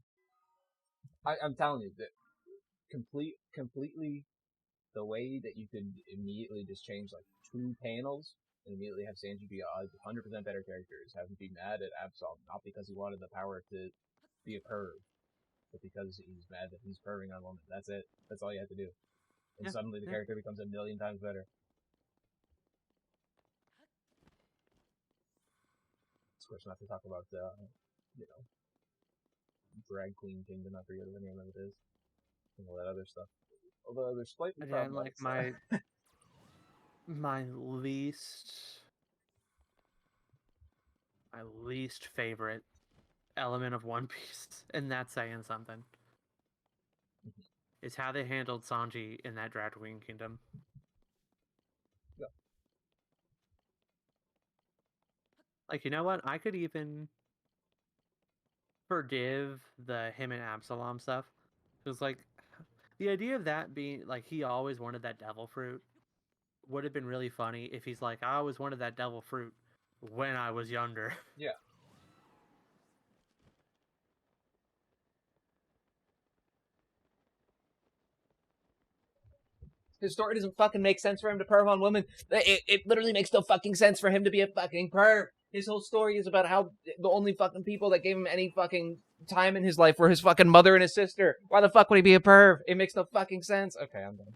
Speaker 2: I'm telling you, that completely the way that you could immediately just change like 2 panels and immediately have Sanji be a 100% better character is have him be mad at Absol, not because he wanted the power to be a perv, but because he's mad that he's perving on women. That's it. That's all you have to do. And
Speaker 1: Yeah,
Speaker 2: suddenly the
Speaker 1: yeah.
Speaker 2: character becomes a million times better. Of course, not to talk about, you know, Drag Queen Kingdom, I forget what the name of it is, and all that other stuff. Although they're slightly
Speaker 1: Again, like
Speaker 2: problematic.
Speaker 1: my least my least favorite element of One Piece, and that's saying something, is how they handled Sanji in that Dratooine Kingdom.
Speaker 2: Yeah.
Speaker 1: Like, you know what? I could even forgive the him and Absalom stuff. Because, like, the idea of that being, like, he always wanted that devil fruit would have been really funny if he's like, I always wanted that devil fruit when I was younger.
Speaker 2: Yeah. His story doesn't fucking make sense for him to perv on women. It literally makes no fucking sense for him to be a fucking perv. His whole story is about how the only fucking people that gave him any fucking time in his life were his fucking mother and his sister. Why the fuck would he be a perv? It makes no fucking sense. Okay, I'm done.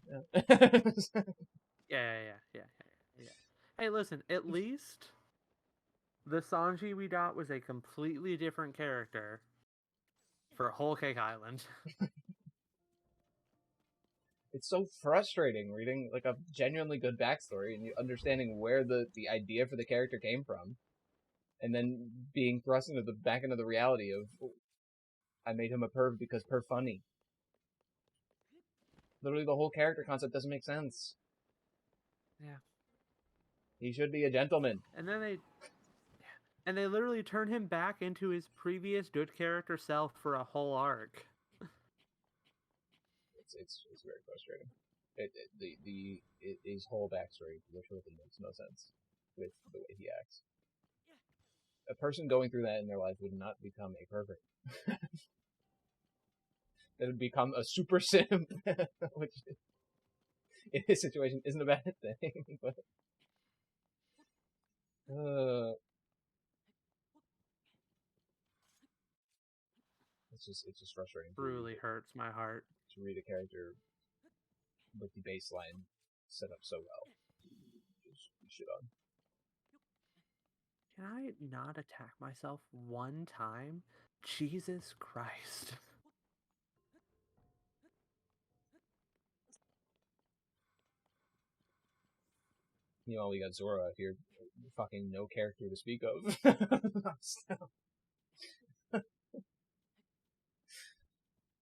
Speaker 2: Yeah.
Speaker 1: Yeah. Hey, listen, at least the Sanji we got was a completely different character for Whole Cake Island.
Speaker 2: It's so frustrating reading like a genuinely good backstory and you understanding where the idea for the character came from, and then being thrust into the back into the reality of I made him a perv because perv funny. Literally, the whole character concept doesn't make sense.
Speaker 1: Yeah.
Speaker 2: He should be a gentleman.
Speaker 1: And they literally turn him back into his previous good character self for a whole arc.
Speaker 2: It's very frustrating. His whole backstory literally makes no sense with the way he acts. A person going through that in their life would not become a pervert. They would become a super simp, which in this situation isn't a bad thing. But it's just frustrating
Speaker 1: Truly hurts my heart.
Speaker 2: to read a character with the baseline set up so well. Just shit on.
Speaker 1: Can I not attack myself one time? Jesus Christ.
Speaker 2: You know, we got Zoro out here, fucking no character to speak of.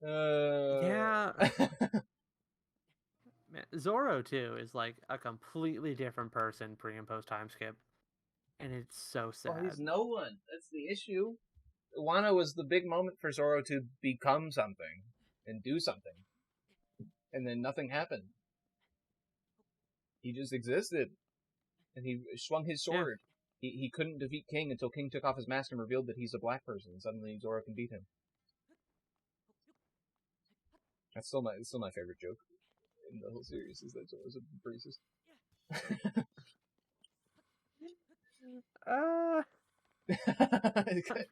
Speaker 1: Yeah. Man, Zoro, too, is like a completely different person pre and post time skip. And it's so
Speaker 2: Well, he's
Speaker 1: sad.
Speaker 2: no one. That's the issue. Wano was the big moment for Zoro to become something and do something, and then nothing happened. He just existed, and he swung his
Speaker 1: Yeah.
Speaker 2: sword. He couldn't defeat King until King took off his mask and revealed that he's a black person, and suddenly Zoro can beat him. It's still my favorite joke in the whole series is that Zoro's a racist.
Speaker 1: I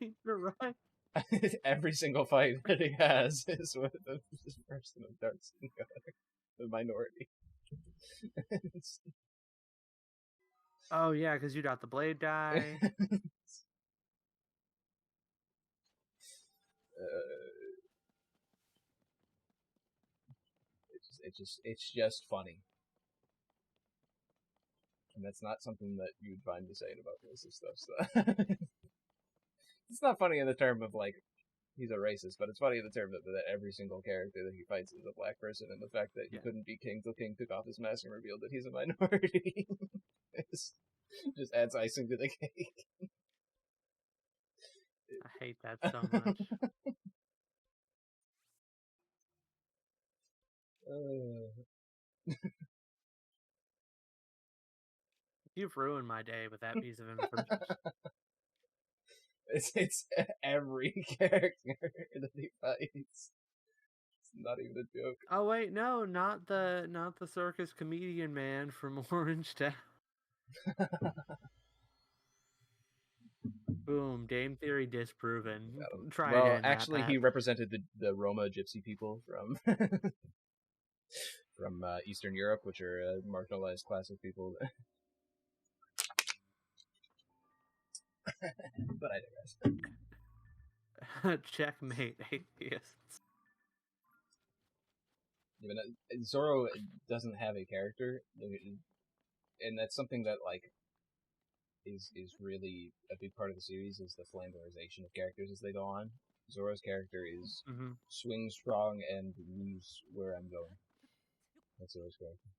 Speaker 1: mean, you're right.
Speaker 2: Every single fight that he has is with this person of dark skin color, the minority.
Speaker 1: Oh, yeah, because you got the blade guy.
Speaker 2: It's just funny, and that's not something that you'd find me saying about racist stuff. So. It's not funny in the term of like he's a racist, but it's funny the term that every single character that he fights is a black person, and the fact that he couldn't be king till King took off his mask and revealed that he's a minority just adds icing to the cake.
Speaker 1: I hate that so much. You've ruined my day with that piece of information.
Speaker 2: It's every character that he fights. It's not even a joke.
Speaker 1: Oh wait, no, not the circus comedian man from Orange Town. Boom, Dame theory disproven. Try
Speaker 2: well,
Speaker 1: again.
Speaker 2: actually,
Speaker 1: Matt.
Speaker 2: he represented the Roma gypsy people from from Eastern Europe, which are marginalized class of people. But I
Speaker 1: digress. Checkmate, atheists.
Speaker 2: Even Zoro doesn't have a character, and that's something that like is really a big part of the series is the flamborization of characters as they go on. Zoro's character is swing strong and lose where I'm going. That's Zoro's character.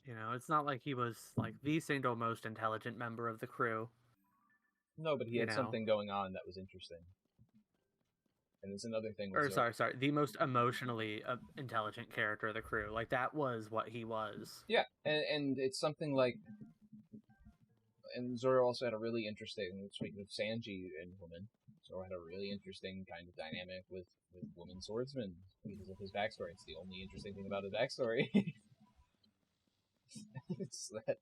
Speaker 1: You know, it's not like he was like the single most intelligent member of the crew.
Speaker 2: No, but he had something going on that was interesting. And it's another thing with
Speaker 1: Zoro. Sorry, the most emotionally intelligent character of the crew. Like, that was what he was.
Speaker 2: Yeah, and it's something like... And Zoro also had a really interesting, speaking of Sanji and women, Zoro had a really interesting kind of dynamic with women swordsmen because of his backstory. It's the only interesting thing about his backstory. It's that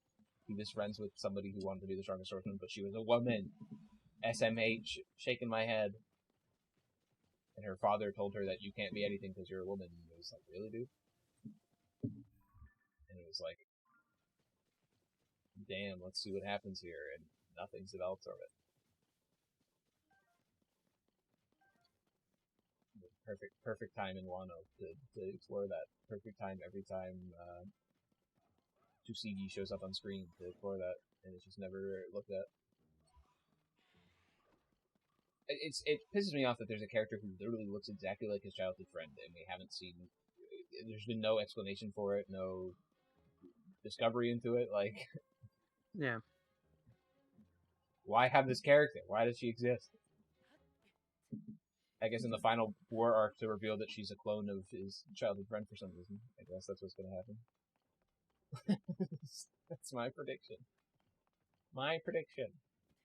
Speaker 2: he was friends with somebody who wanted to be the strongest swordsman, but she was a woman. SMH, shaking my head. And her father told her that you can't be anything because you're a woman. And it was like, really, dude? And it was like, damn, let's see what happens here. And nothing's developed from it. Perfect time in Wano to explore that. Perfect time every time Tsushigi shows up on screen to explore that. And it's just never looked at. It pisses me off that there's a character who literally looks exactly like his childhood friend, and we haven't seen. There's been no explanation for it, no discovery into it. Like,
Speaker 1: yeah,
Speaker 2: why have this character? Why does she exist? I guess in the final war arc to reveal that she's a clone of his childhood friend for some reason. I guess that's what's going to happen. That's my prediction. My prediction.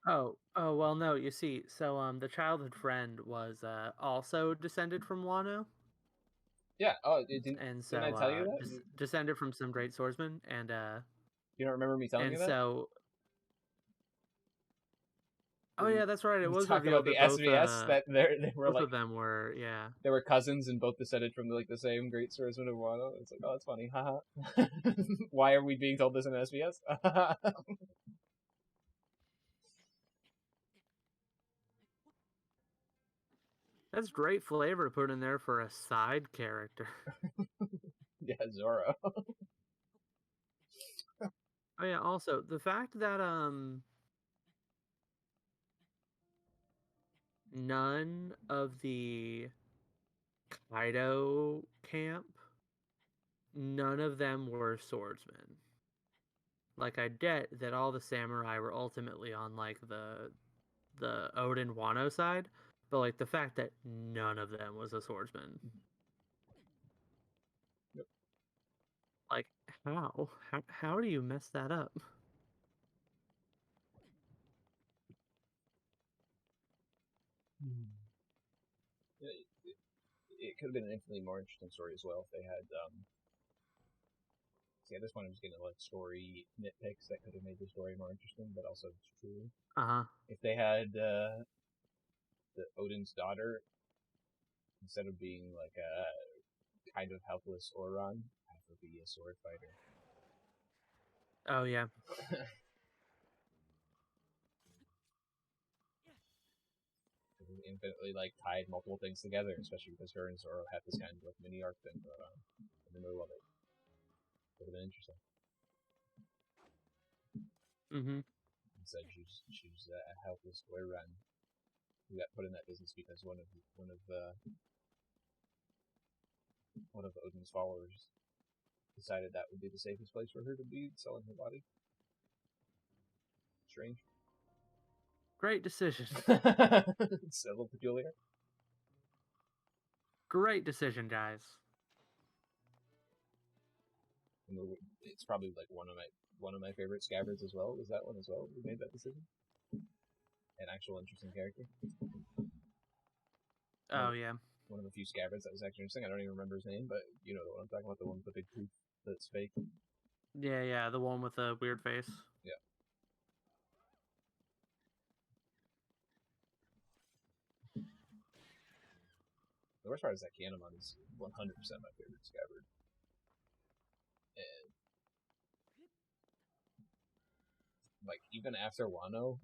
Speaker 1: Oh, well, no, you see, so, the childhood friend was, also descended from Wano.
Speaker 2: Yeah, didn't I tell you that?
Speaker 1: Descended from some great swordsman, and,
Speaker 2: you don't remember me telling you that?
Speaker 1: And so... Oh, yeah, that's right, it was
Speaker 2: talk
Speaker 1: revealed
Speaker 2: about the
Speaker 1: that both,
Speaker 2: SVS, that they were
Speaker 1: both
Speaker 2: like...
Speaker 1: of them were, yeah.
Speaker 2: They were cousins and both descended from, like, the same great swordsman of Wano. It's like, oh, that's funny, haha. Why are we being told this in SBS?
Speaker 1: That's great flavor to put in there for a side character.
Speaker 2: Yeah, Zoro.
Speaker 1: Oh yeah, also, the fact that, none of the Kaido camp, none of them were swordsmen. Like, I get that all the samurai were ultimately on, like, the Odin Wano side, but, like, the fact that none of them was a swordsman.
Speaker 2: Yep.
Speaker 1: Like, how do you mess that up?
Speaker 2: It could have been an infinitely more interesting story as well if they had, see, at this point I'm just getting like story nitpicks that could have made the story more interesting, but also it's true. If they had, the Odin's daughter, instead of being like a kind of helpless Oron, have her be a sword fighter.
Speaker 1: Oh, yeah.
Speaker 2: Infinitely like tied multiple things together, especially because her and Zoro had this kind of like mini arc thing going on in the middle of it. Would have been interesting. Instead, she's a helpless boy Ren who got put in that business because one of Odin's followers decided that would be the safest place for her to be, selling her body. Strange.
Speaker 1: Great decision.
Speaker 2: It's a little peculiar.
Speaker 1: Great decision, guys.
Speaker 2: It's probably like one of my favorite scabbards as well. Was that one as well? Who made that decision? An actual interesting character.
Speaker 1: Oh yeah.
Speaker 2: One of the few scabbards that was actually interesting. I don't even remember his name, but you know the one I'm talking about, the one with the big tooth that's fake.
Speaker 1: Yeah, the one with the weird face.
Speaker 2: Yeah. The worst part is that Kinemon is 100% my favorite scabbard. And like even after Wano,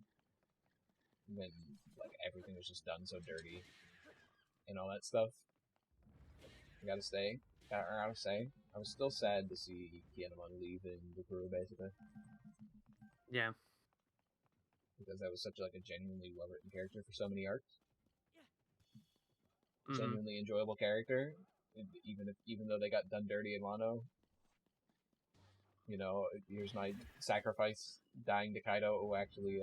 Speaker 2: when like everything was just done so dirty and all that stuff, I gotta say, I was still sad to see Kinemon leave in the crew, basically.
Speaker 1: Yeah.
Speaker 2: Because that was such like a genuinely well written character for so many arcs.
Speaker 1: Mm-hmm.
Speaker 2: Genuinely enjoyable character, even though they got done dirty in Wano. You know, here's my sacrifice dying to Kaido who actually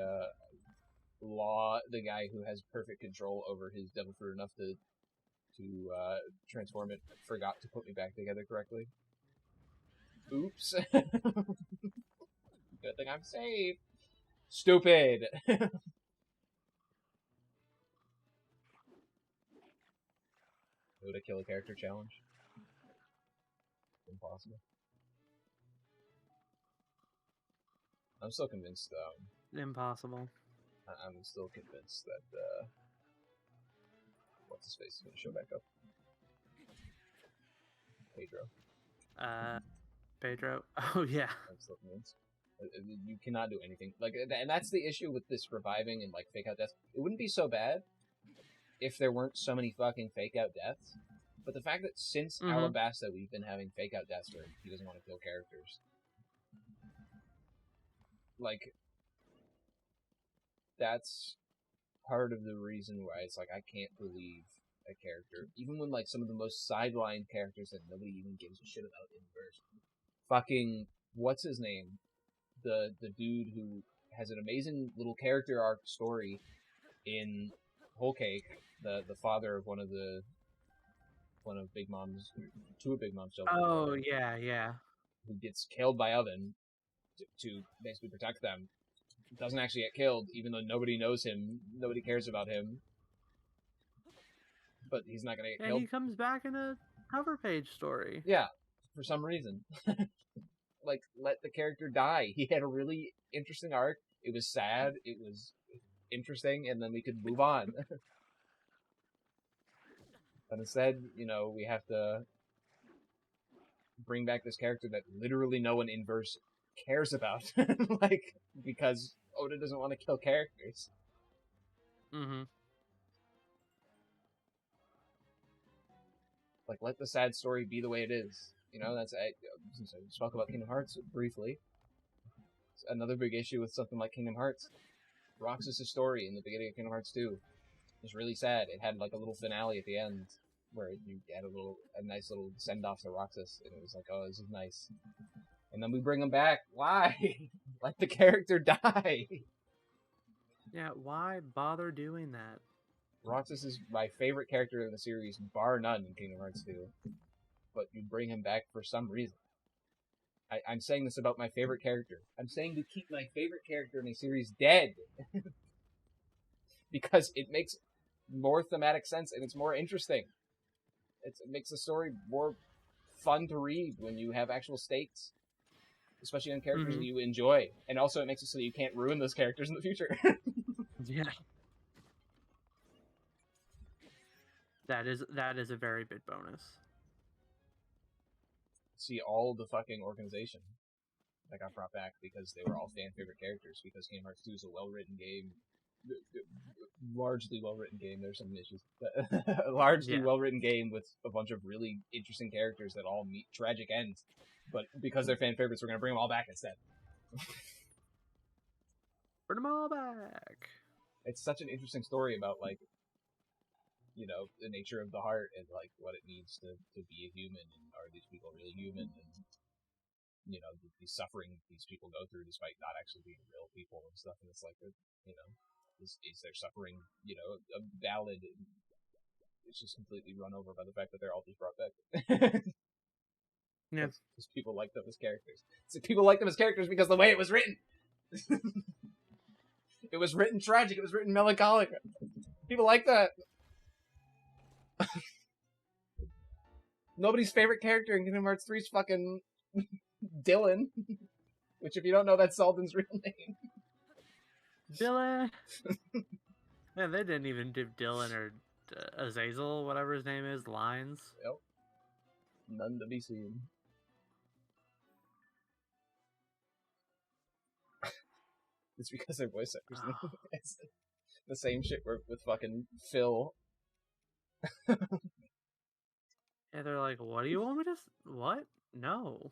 Speaker 2: Law, the guy who has perfect control over his devil fruit enough to transform it, forgot to put me back together correctly. Oops. Good thing I'm safe. Stupid. Would a kill a character challenge? Impossible. I'm still convinced,
Speaker 1: Impossible.
Speaker 2: I'm still convinced that, what's his face is going to show back up.
Speaker 1: Pedro. Oh yeah.
Speaker 2: I'm still convinced. You cannot do anything. Like, and that's the issue with this reviving and, like, fake out deaths. It wouldn't be so bad if there weren't so many fucking fake out deaths. But the fact that since Alabasta we've been having fake out deaths where he doesn't want to kill characters. Like, that's part of the reason why it's like I can't believe a character, even when like some of the most sidelined characters that nobody even gives a shit about in verse. Fucking what's his name? The dude who has an amazing little character arc story in Whole Cake, the father of one of Big Mom's, two of Big Mom's children.
Speaker 1: Oh yeah.
Speaker 2: Who gets killed by Oven to basically protect them. Doesn't actually get killed, even though nobody knows him, nobody cares about him. But he's not gonna get killed.
Speaker 1: Yeah, he comes back in a cover page story.
Speaker 2: Yeah, for some reason. Like, let the character die. He had a really interesting arc. It was sad. It was interesting, and then we could move on. But instead, you know, we have to bring back this character that literally no one in verse cares about. Like, because Oda doesn't want to kill characters. Like, let the sad story be the way it is. You know, that's I spoke about Kingdom Hearts briefly. It's another big issue with something like Kingdom Hearts. Roxas' story in the beginning of Kingdom Hearts 2 was really sad. It had like a little finale at the end where you had a nice little send off to Roxas, and it was like, oh, this is nice. And then we bring him back. Why? Let the character die.
Speaker 1: Yeah, why bother doing that?
Speaker 2: Roxas is my favorite character in the series, bar none, in Kingdom Hearts 2. But you bring him back for some reason. I'm saying this about my favorite character. I'm saying to keep my favorite character in a series dead. Because it makes more thematic sense and it's more interesting. It makes the story more fun to read when you have actual stakes. Especially on characters that you enjoy. And also it makes it so that you can't ruin those characters in the future.
Speaker 1: Yeah. That is a very big bonus.
Speaker 2: See all the fucking organization that got brought back because they were all fan favorite characters, because Kingdom Hearts 2 is a well-written game. Largely well-written game. There's some issues. But largely well-written game with a bunch of really interesting characters that all meet tragic ends. But because they're fan favorites, we're going to bring them all back instead.
Speaker 1: Bring them all back.
Speaker 2: It's such an interesting story about like, you know, the nature of the heart and like what it needs to be a human, and are these people really human, and you know, the suffering these people go through despite not actually being real people and stuff. And it's like, you know, is their suffering, you know, a valid? It's just completely run over by the fact that they're all just brought back.
Speaker 1: Yeah.
Speaker 2: Because people like them as characters. So people like them as characters because the way it was written. It was written tragic. It was written melancholic. People like that. Nobody's favorite character in Kingdom Hearts 3 is fucking Dylan. Which, if you don't know, that's Selden's real name.
Speaker 1: Dylan. Man, they didn't even give Dylan or Azazel, whatever his name is, lines.
Speaker 2: Yep. None to be seen. It's because their voice actors. It's the same shit with fucking Phil.
Speaker 1: Yeah, they're like, what do you want me to... What? No.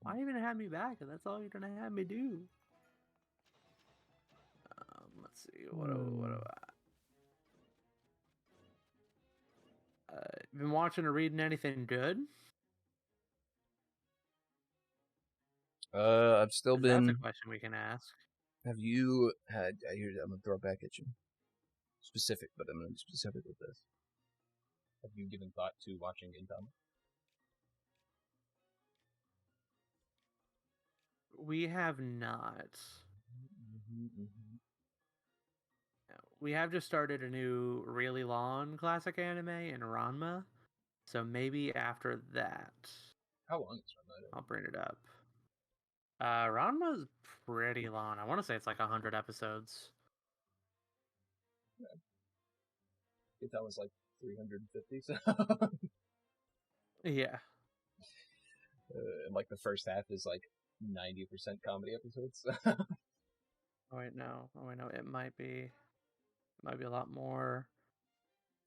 Speaker 1: Why even have me back if that's all you're gonna have me do? Let's see. What do I... been watching or reading anything good?
Speaker 2: I've still been.
Speaker 1: That's a question we can ask.
Speaker 2: Have you had? I'm gonna throw it back at you. Specific, but I'm gonna be specific with this. Have you given thought to watching Gintama?
Speaker 1: We have not. We have just started a new really long classic anime in Ranma, so maybe after that.
Speaker 2: How long is Ranma?
Speaker 1: I'll bring it up. Ranma's pretty long. I want to say it's like 100 episodes.
Speaker 2: Yeah. That was like 350. So.
Speaker 1: Yeah.
Speaker 2: And like the first half is like 90% comedy episodes.
Speaker 1: Oh wait, no. It might be a lot more.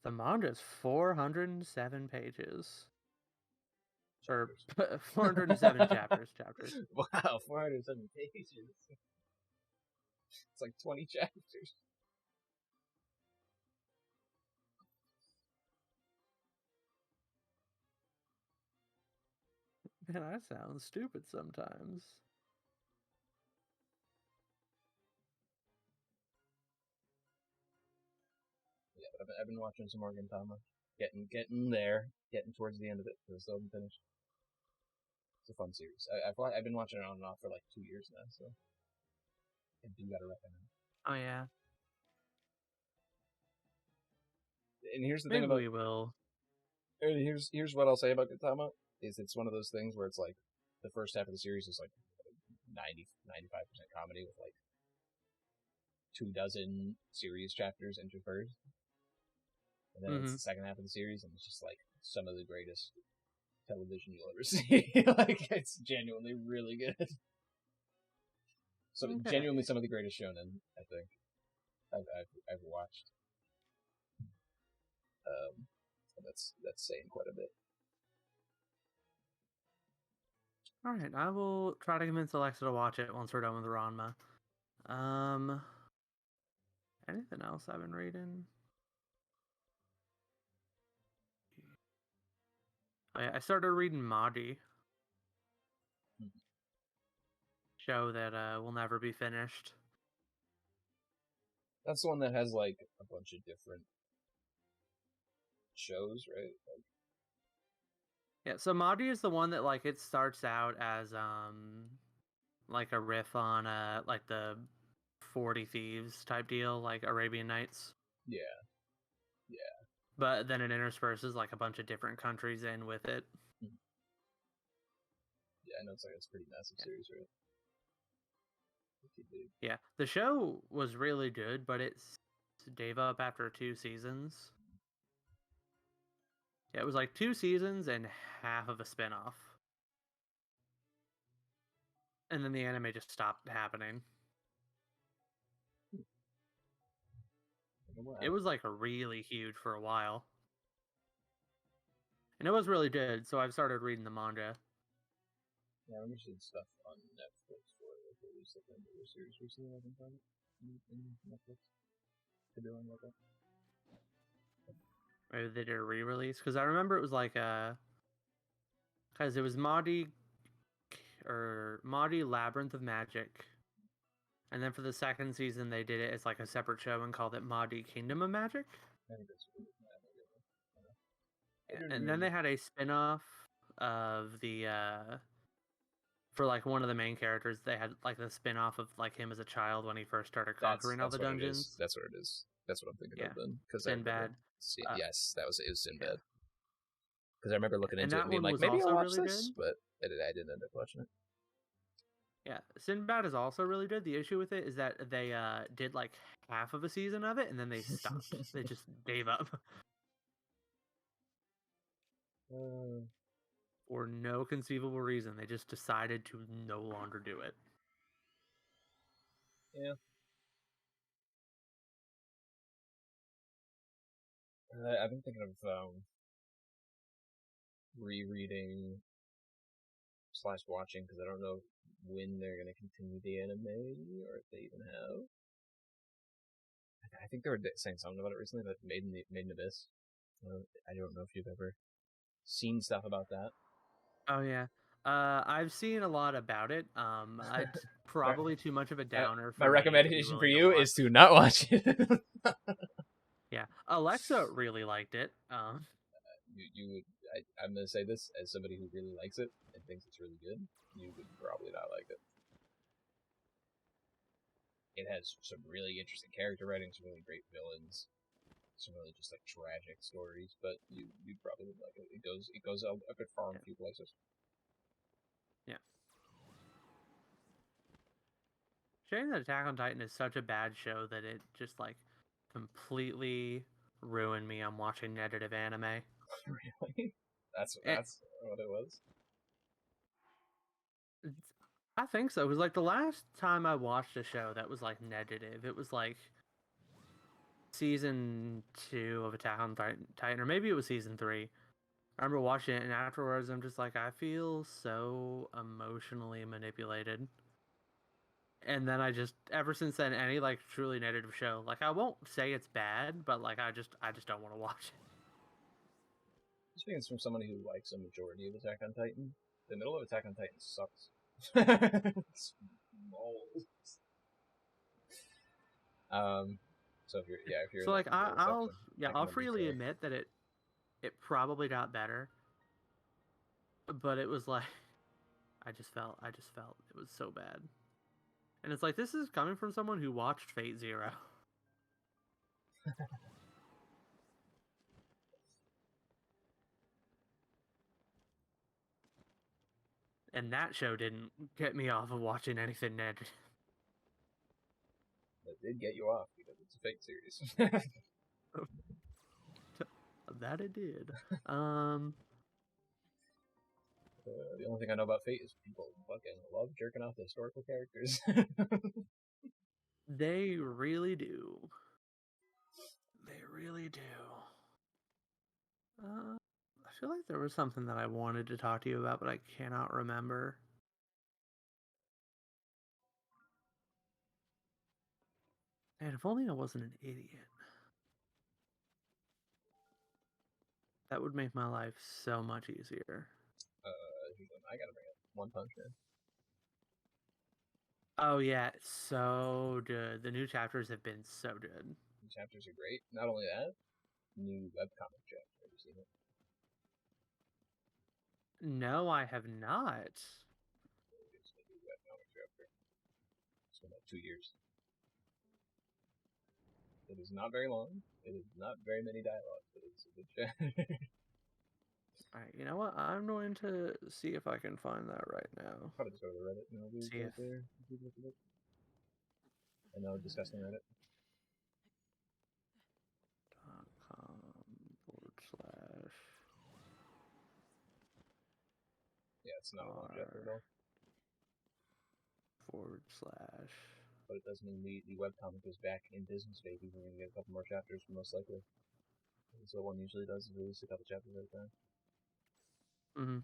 Speaker 1: The manga's 407 pages.
Speaker 2: Chapters.
Speaker 1: Or 407 chapters.
Speaker 2: Wow, 407 pages. It's like 20 chapters.
Speaker 1: Man, I sound stupid sometimes.
Speaker 2: Yeah, but I've been watching some more Gintama. Getting there. Getting towards the end of it. Because it's still haven't finished. It's a fun series. I've been watching it on and off for like 2 years now, so I do gotta recommend.
Speaker 1: Oh yeah.
Speaker 2: And here's the
Speaker 1: Maybe
Speaker 2: thing about
Speaker 1: we will.
Speaker 2: And here's what I'll say about Gintama is it's one of those things where it's like the first half of the series is like 95% comedy with like 24 series chapters interspersed. And then it's the second half of the series and it's just like some of the greatest television you'll ever see. Like it's genuinely really good. So genuinely some of the greatest shonen, I think, I've watched. That's saying quite a bit.
Speaker 1: All right, I will try to convince Alexa to watch it once we're done with Ranma. Anything else I've been reading? I started reading Mahdi. Show that will never be finished.
Speaker 2: That's the one that has like a bunch of different shows, right? Like...
Speaker 1: Yeah, so Mahdi is the one that like it starts out as like a riff on like the 40 Thieves type deal, like Arabian Nights.
Speaker 2: Yeah.
Speaker 1: But then it intersperses like a bunch of different countries in with it.
Speaker 2: Yeah, I know it's a pretty massive series, right?
Speaker 1: Yeah, the show was really good, but it gave up after 2 seasons. Yeah, it was like 2 seasons and half of a spinoff. And then the anime just stopped happening. It was like really huge for a while. And it was really good, so I've started reading the manga.
Speaker 2: Yeah, I remember seeing stuff on Netflix for it. Like, there was like a newer series recently I can find it in Netflix. Could be wrong about that.
Speaker 1: Maybe they did a re-release because I remember it was like because it was Maudie Labyrinth of Magic, and then for the second season they did it as like a separate show and called it Maudie Kingdom of Magic.
Speaker 2: I think that's what it is. I don't know. I
Speaker 1: Yeah,
Speaker 2: do
Speaker 1: and then
Speaker 2: remember.
Speaker 1: they had a spin-off of the for like one of the main characters. They had like the spin-off of like him as a child when he first started conquering all
Speaker 2: That's
Speaker 1: the
Speaker 2: what it is.
Speaker 1: dungeons.
Speaker 2: That's what it is. That's what I'm thinking
Speaker 1: Yeah,
Speaker 2: of then, because I remember.
Speaker 1: Sinbad. Uh,
Speaker 2: Yes, it was
Speaker 1: yeah,
Speaker 2: Sinbad. Because I remember looking
Speaker 1: and
Speaker 2: into it and
Speaker 1: that
Speaker 2: being
Speaker 1: one
Speaker 2: like,
Speaker 1: was
Speaker 2: maybe I'll
Speaker 1: also
Speaker 2: watch
Speaker 1: really good.
Speaker 2: this, but I didn't end up watching it.
Speaker 1: Yeah, Sinbad is also really good. The issue with it is that they did like half of a season of it and then they stopped. They just gave up
Speaker 2: uh,
Speaker 1: for no conceivable reason. They just decided to no longer do it.
Speaker 2: yeah. I've been thinking of rereading / watching because I don't know when they're gonna continue the anime or if they even have. I think they were saying something about it recently, but Made in Abyss. I don't know if you've ever seen stuff about that.
Speaker 1: Oh yeah. I've seen a lot about it. It's
Speaker 2: my,
Speaker 1: probably too much of a
Speaker 2: my
Speaker 1: downer
Speaker 2: my
Speaker 1: for me to be
Speaker 2: recommendation for
Speaker 1: willing to
Speaker 2: you
Speaker 1: watch.
Speaker 2: is to not watch it.
Speaker 1: Yeah, Alexa really liked it.
Speaker 2: You would. I'm gonna say this as somebody who really likes it and thinks it's really good. You would probably not like it. It has some really interesting character writing, some really great villains, some really just like tragic stories. But you probably would like it. It goes a bit far in
Speaker 1: Yeah,
Speaker 2: a few places.
Speaker 1: yeah. Shame that Attack on Titan is such a bad show that it just like completely ruined me on watching edited anime.
Speaker 2: Really?
Speaker 1: It,
Speaker 2: That's what it was.
Speaker 1: I think so. It was like the last time I watched a show that was like negative. It was like season 2 of Attack on Titan, or maybe it was season 3. I remember watching it, and afterwards, I'm just like, I feel so emotionally manipulated. And then ever since then, any like truly negative show, like I won't say it's bad, but like I just don't want to watch it.
Speaker 2: Speaking from somebody who likes a majority of Attack on Titan, the middle of Attack on Titan sucks. It's balls. Um, so if you're
Speaker 1: So
Speaker 2: in that
Speaker 1: like
Speaker 2: middle section, I
Speaker 1: I'll
Speaker 2: can
Speaker 1: freely
Speaker 2: understand.
Speaker 1: admit that it probably got better, but it was like I just felt it was so bad. And it's like this is coming from someone who watched Fate Zero. And that show didn't get me off of watching anything negative.
Speaker 2: That did get you off because it's a fake series.
Speaker 1: That it did. Um
Speaker 2: The only thing I know about Fate is people fucking love jerking off the historical characters.
Speaker 1: they really do. They really do. I feel like there was something that I wanted to talk to you about, but I cannot remember. And if only I wasn't an idiot. That would make my life so much easier.
Speaker 2: I gotta bring up One Punch Man.
Speaker 1: Oh yeah, it's so good. The new chapters have been so good.
Speaker 2: The chapters are great. Not only that, new webcomic chapter. Have you seen it?
Speaker 1: No, I have not.
Speaker 2: It's a new webcomic chapter. It's been like 2 years. It is not very long. It is not very many dialogues, but it's a good chapter.
Speaker 1: Alright, you know what? I'm going to see if I can find that right now.
Speaker 2: Probably just go to the Reddit and it'll be
Speaker 1: See if
Speaker 2: right there. I know, disgusting Reddit.
Speaker 1: .com/r
Speaker 2: Yeah, it's not a long chapter at all.
Speaker 1: /.
Speaker 2: But it does mean the webcomic is back in business, baby. We're gonna get a couple more chapters, most likely. So one usually does release a couple chapters at a time.
Speaker 1: Mm-hmm.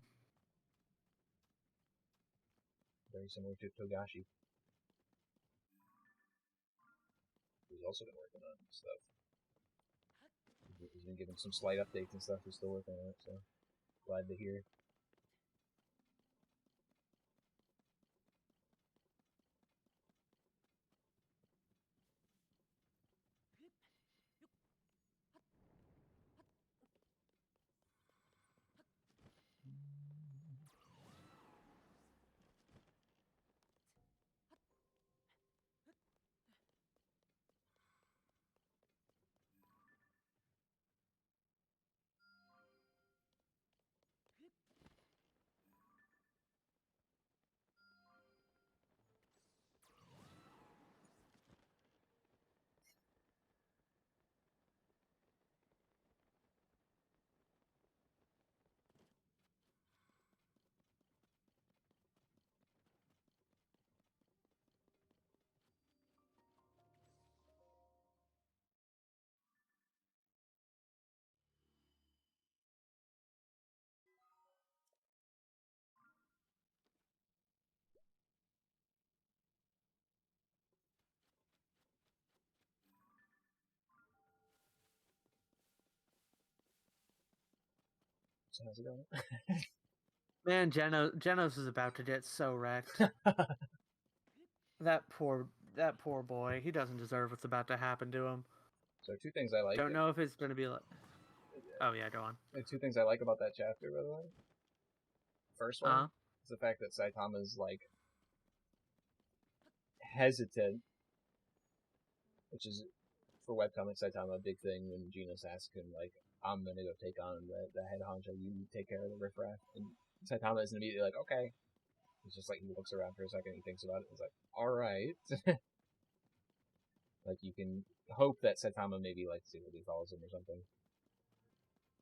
Speaker 2: Very similar to Togashi, who's also been working on stuff. He's been given some slight updates and stuff. He's still working on it, so glad to hear. So how's it going?
Speaker 1: Man, Genos is about to get so wrecked. That poor boy. He doesn't deserve what's about to happen to him.
Speaker 2: So two things I like.
Speaker 1: Don't know if it's going to be like... Oh, yeah, go on.
Speaker 2: Two things I like about that chapter, by the way. First one is the fact that Saitama's, like, hesitant, which is, for webcomic Saitama, a big thing when Genos asks him, like, I'm gonna go take on the head honcho, you take care of the riffraff. And Saitama isn't immediately like, okay. He's just like, he looks around for a second, he thinks about it, he's like, alright. Like, you can hope that Saitama maybe, like, secretly follows him or something.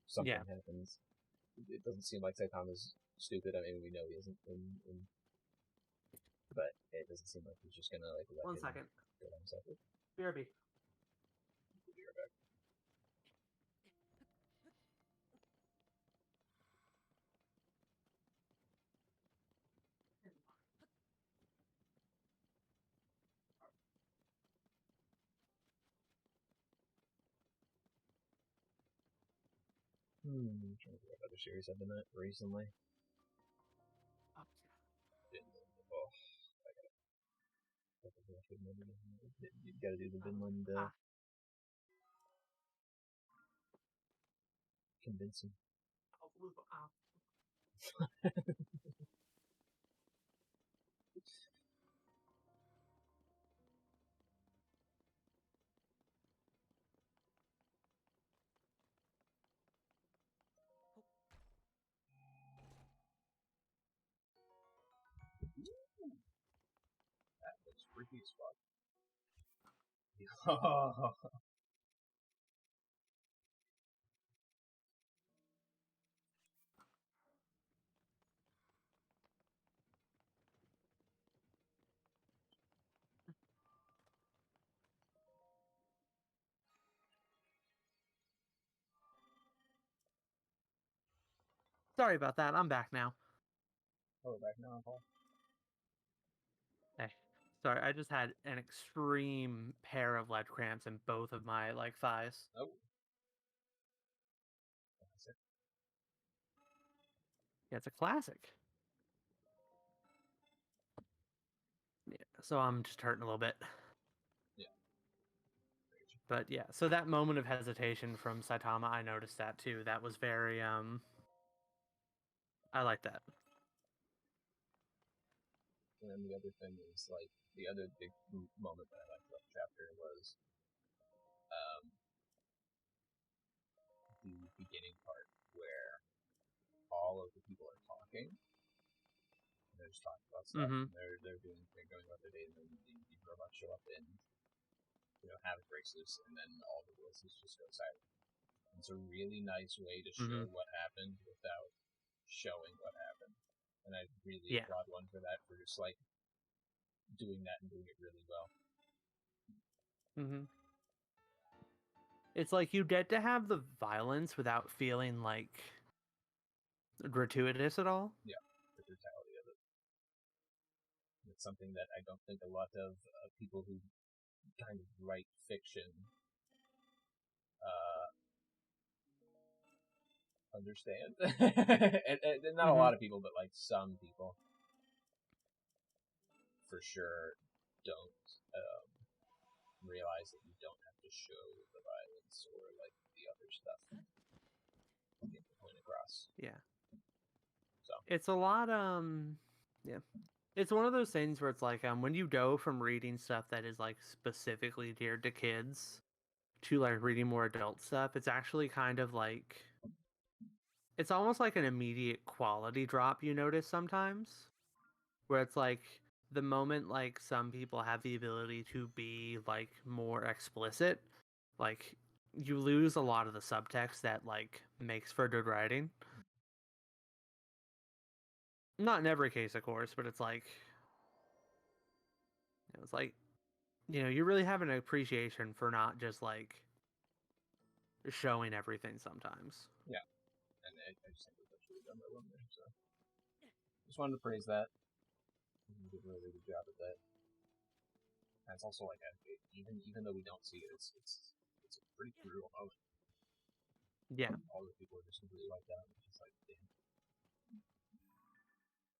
Speaker 2: Something happens. It doesn't seem like Saitama's stupid. I mean, we know he isn't, but it doesn't seem like he's just gonna, like, let
Speaker 1: One
Speaker 2: him
Speaker 1: second.
Speaker 2: go down separate.
Speaker 1: BRB.
Speaker 2: Be right back. I'm trying to think what other series I've been at recently. Oh, I you gotta do the Vinland convincing. That looks freaky as fuck.
Speaker 1: Sorry about that. I'm back now.
Speaker 2: Oh, we're back now, Paul.
Speaker 1: Hey, sorry. I just had an extreme pair of leg cramps in both of my thighs.
Speaker 2: Oh.
Speaker 1: Yeah, it's a classic. Yeah, so I'm just hurting a little bit.
Speaker 2: Yeah.
Speaker 1: But yeah, so that moment of hesitation from Saitama, I noticed that too. That was very I like that.
Speaker 2: And then the other thing is, like, the other big moment that I liked about the chapter was the beginning part where all of the people are talking. And they're just talking about stuff. And they're going about their day, and then the robots show up and, you know, Havoc breaks loose, and then all the voices just go silent. And it's a really nice way to show what happened without showing what happened. And I really applaud one for that, for just, like, doing that and doing it really well.
Speaker 1: It's like you get to have the violence without feeling like gratuitous at all.
Speaker 2: Yeah, the brutality of it. it's something that I don't think a lot of people who kind of write fiction understand. and not a lot of people, but like some people for sure don't realize that you don't have to show the violence or like the other stuff to get the point across.
Speaker 1: Yeah.
Speaker 2: So
Speaker 1: It's a lot, yeah. It's one of those things where it's like, when you go from reading stuff that is like specifically geared to kids to like reading more adult stuff, it's actually kind of like, it's almost like an immediate quality drop you notice sometimes, where it's like the moment like some people have the ability to be like more explicit, like you lose a lot of the subtext that like makes for good writing. Not in every case, of course, but it's like, it's like, you really have an appreciation for not just like showing everything sometimes.
Speaker 2: yeah, and I just think that's really done by one there. So just wanted to praise that. You did a really good job at that. And it's also like even though we don't see it, it's a pretty brutal moment.
Speaker 1: Yeah.
Speaker 2: All the people are just completely wiped out. It's just like, damn.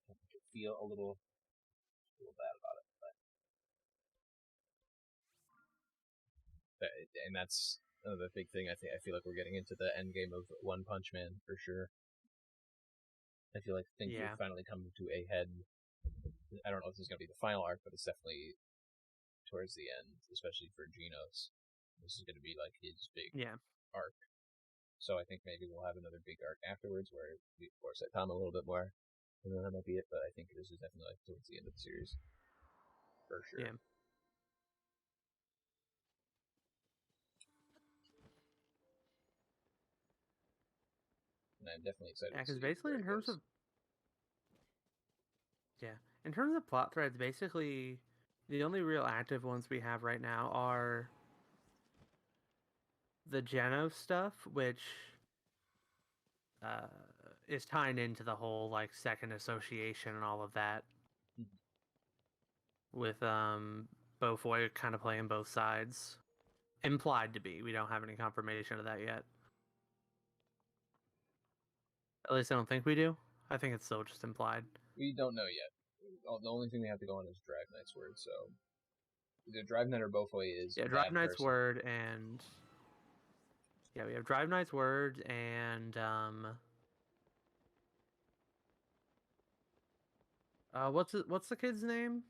Speaker 2: I could feel a little bad about it. But and that's another big thing. I feel like we're getting into the end game of One Punch Man for sure. I feel like things will finally come to a head. I don't know if this is going to be the final arc, but it's definitely towards the end, especially for Genos. This is going to be like his big arc. So I think maybe we'll have another big arc afterwards where we force Saitama a little bit more. And then that might be it, but I think this is definitely like towards the end of the series. For sure.
Speaker 1: Yeah.
Speaker 2: And I'm definitely excited to
Speaker 1: because
Speaker 2: see
Speaker 1: basically
Speaker 2: where
Speaker 1: in terms
Speaker 2: goes.
Speaker 1: of in terms of plot threads, basically the only real active ones we have right now are the Genos stuff, which is tying into the whole like second association and all of that. With Beaufoy kind of playing both sides. Implied to be. We don't have any confirmation of that yet. At least I don't think we do. I think it's still just implied.
Speaker 2: We don't know yet. The only thing we have to go on is Drive Knight's word, so either Drive Knight or Beaufoy is
Speaker 1: Drive Knight's
Speaker 2: person.
Speaker 1: word and we have Drive Knight's word and what's the kid's name?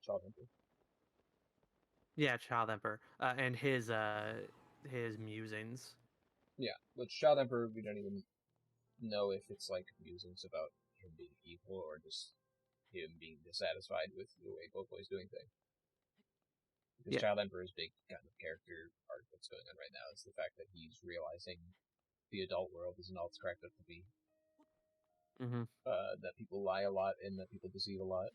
Speaker 2: Child Emperor.
Speaker 1: Yeah, Child Emperor. And his musings.
Speaker 2: Yeah, which Child Emperor we don't even know if it's like musings about him being evil or just him being dissatisfied with the way Beaufoy's doing things. Because Child Emperor's big kind of character arc that's going on right now is the fact that he's realizing the adult world isn't all it's cracked up to be. That people lie a lot and that people deceive a lot.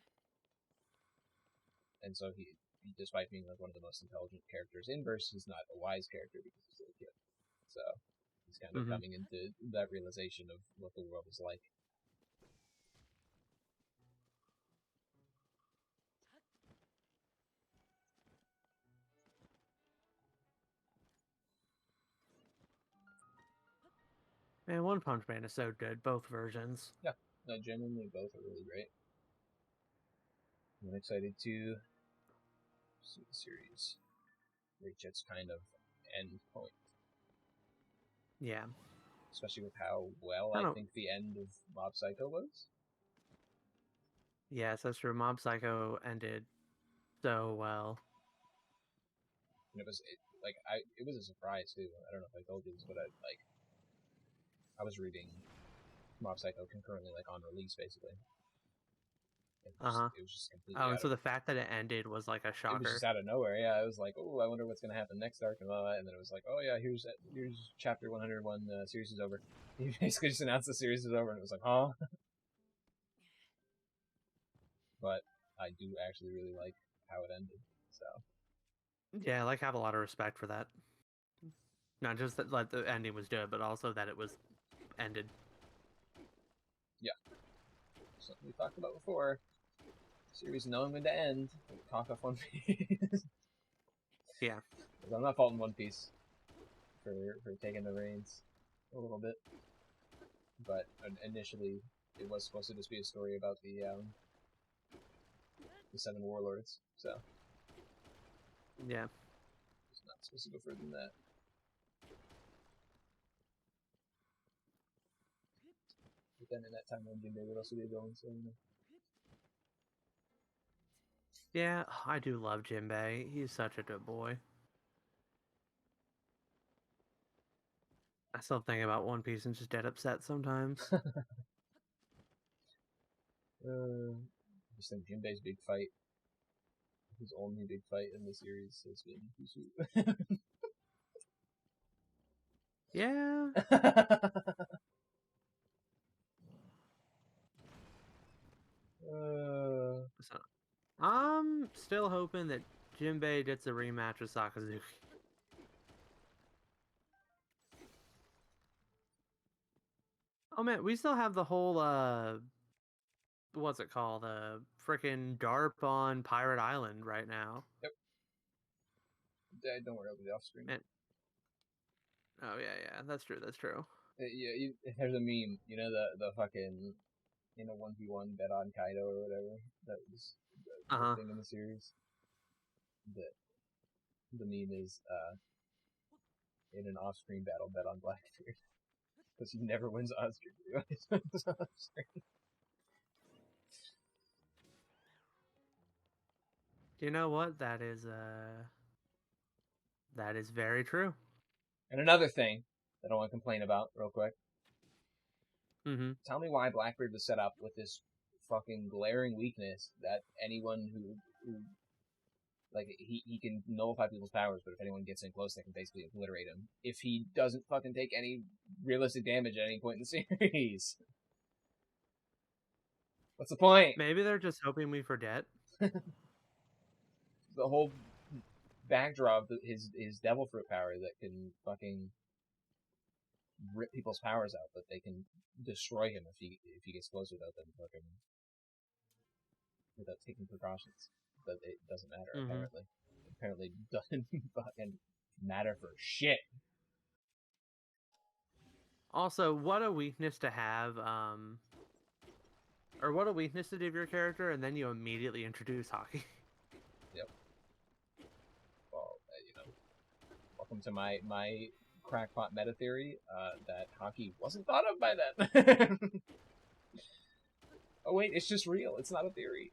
Speaker 2: And so he, despite being like one of the most intelligent characters in verse, he's not a wise character because he's still a kid. So he's kind of coming into that realization of what the world is like.
Speaker 1: Man, One Punch Man is so good, both versions.
Speaker 2: Yeah, no, genuinely both are really great. I'm excited to see the series reach its kind of end point.
Speaker 1: Yeah.
Speaker 2: Especially with how well I think the end of Mob Psycho was.
Speaker 1: Yes, that's true. Mob Psycho ended so well.
Speaker 2: And it was a surprise too. I don't know if I told you this, but I was reading Mob Psycho concurrently, like on release, basically. It was just completely.
Speaker 1: Oh, and so the fact that it ended was like a shocker.
Speaker 2: It was just out of nowhere. Yeah, I was like, oh, I wonder what's gonna happen next arc and all that. And then it was like, oh yeah, here's chapter 101. The series is over. He basically just announced the series is over, and it was like, huh? But I do actually really like how it ended. So
Speaker 1: yeah, I have a lot of respect for that. Not just that like the ending was good, but also that it was ended.
Speaker 2: Yeah. something we talked about before. Series knowing when to end. Talk off One Piece.
Speaker 1: Yeah.
Speaker 2: I'm not faulting One Piece for taking the reins a little bit, but initially it was supposed to just be a story about the 7 warlords. So
Speaker 1: Yeah.
Speaker 2: it's not supposed to go further than that. But then in that time, Jinbei would also be a villain. So you know.
Speaker 1: Yeah, I do love Jinbei. He's such a good boy. I still think about One Piece and just dead upset sometimes.
Speaker 2: Just think Jinbei's big fight, his only big fight in the series, has been Kusu.
Speaker 1: Yeah. So, I'm still hoping that Jinbei gets a rematch with Sakazuki. Oh man, we still have the whole what's it called? Frickin' DARP on Pirate Island right now.
Speaker 2: Yep. Don't worry, I'll be off screen.
Speaker 1: And... Oh yeah, that's true.
Speaker 2: Yeah, there's a meme. You know the fucking 1v1 bet on Kaido or whatever. That was the thing in the series. The meme is in an off-screen battle bet on Blackbeard because he never wins on-screen.
Speaker 1: You know what? That is very true.
Speaker 2: And another thing that I want to complain about real quick.
Speaker 1: Mm-hmm.
Speaker 2: Tell me why Blackbeard was set up with this fucking glaring weakness that anyone who like he can nullify people's powers, but if anyone gets in close, they can basically obliterate him. If he doesn't fucking take any realistic damage at any point in the series, what's the point?
Speaker 1: Maybe they're just hoping we forget.
Speaker 2: The whole backdrop of his devil fruit power that can fucking rip people's powers out, but they can destroy him if he gets close without them fucking without taking precautions. But it doesn't matter apparently. Apparently doesn't fucking matter for shit.
Speaker 1: Also, what a weakness to have, or what a weakness to give your character, and then you immediately introduce hockey.
Speaker 2: Yep. Well, welcome to my crackpot meta theory that hockey wasn't thought of by then. Oh wait, it's just real. It's not a theory.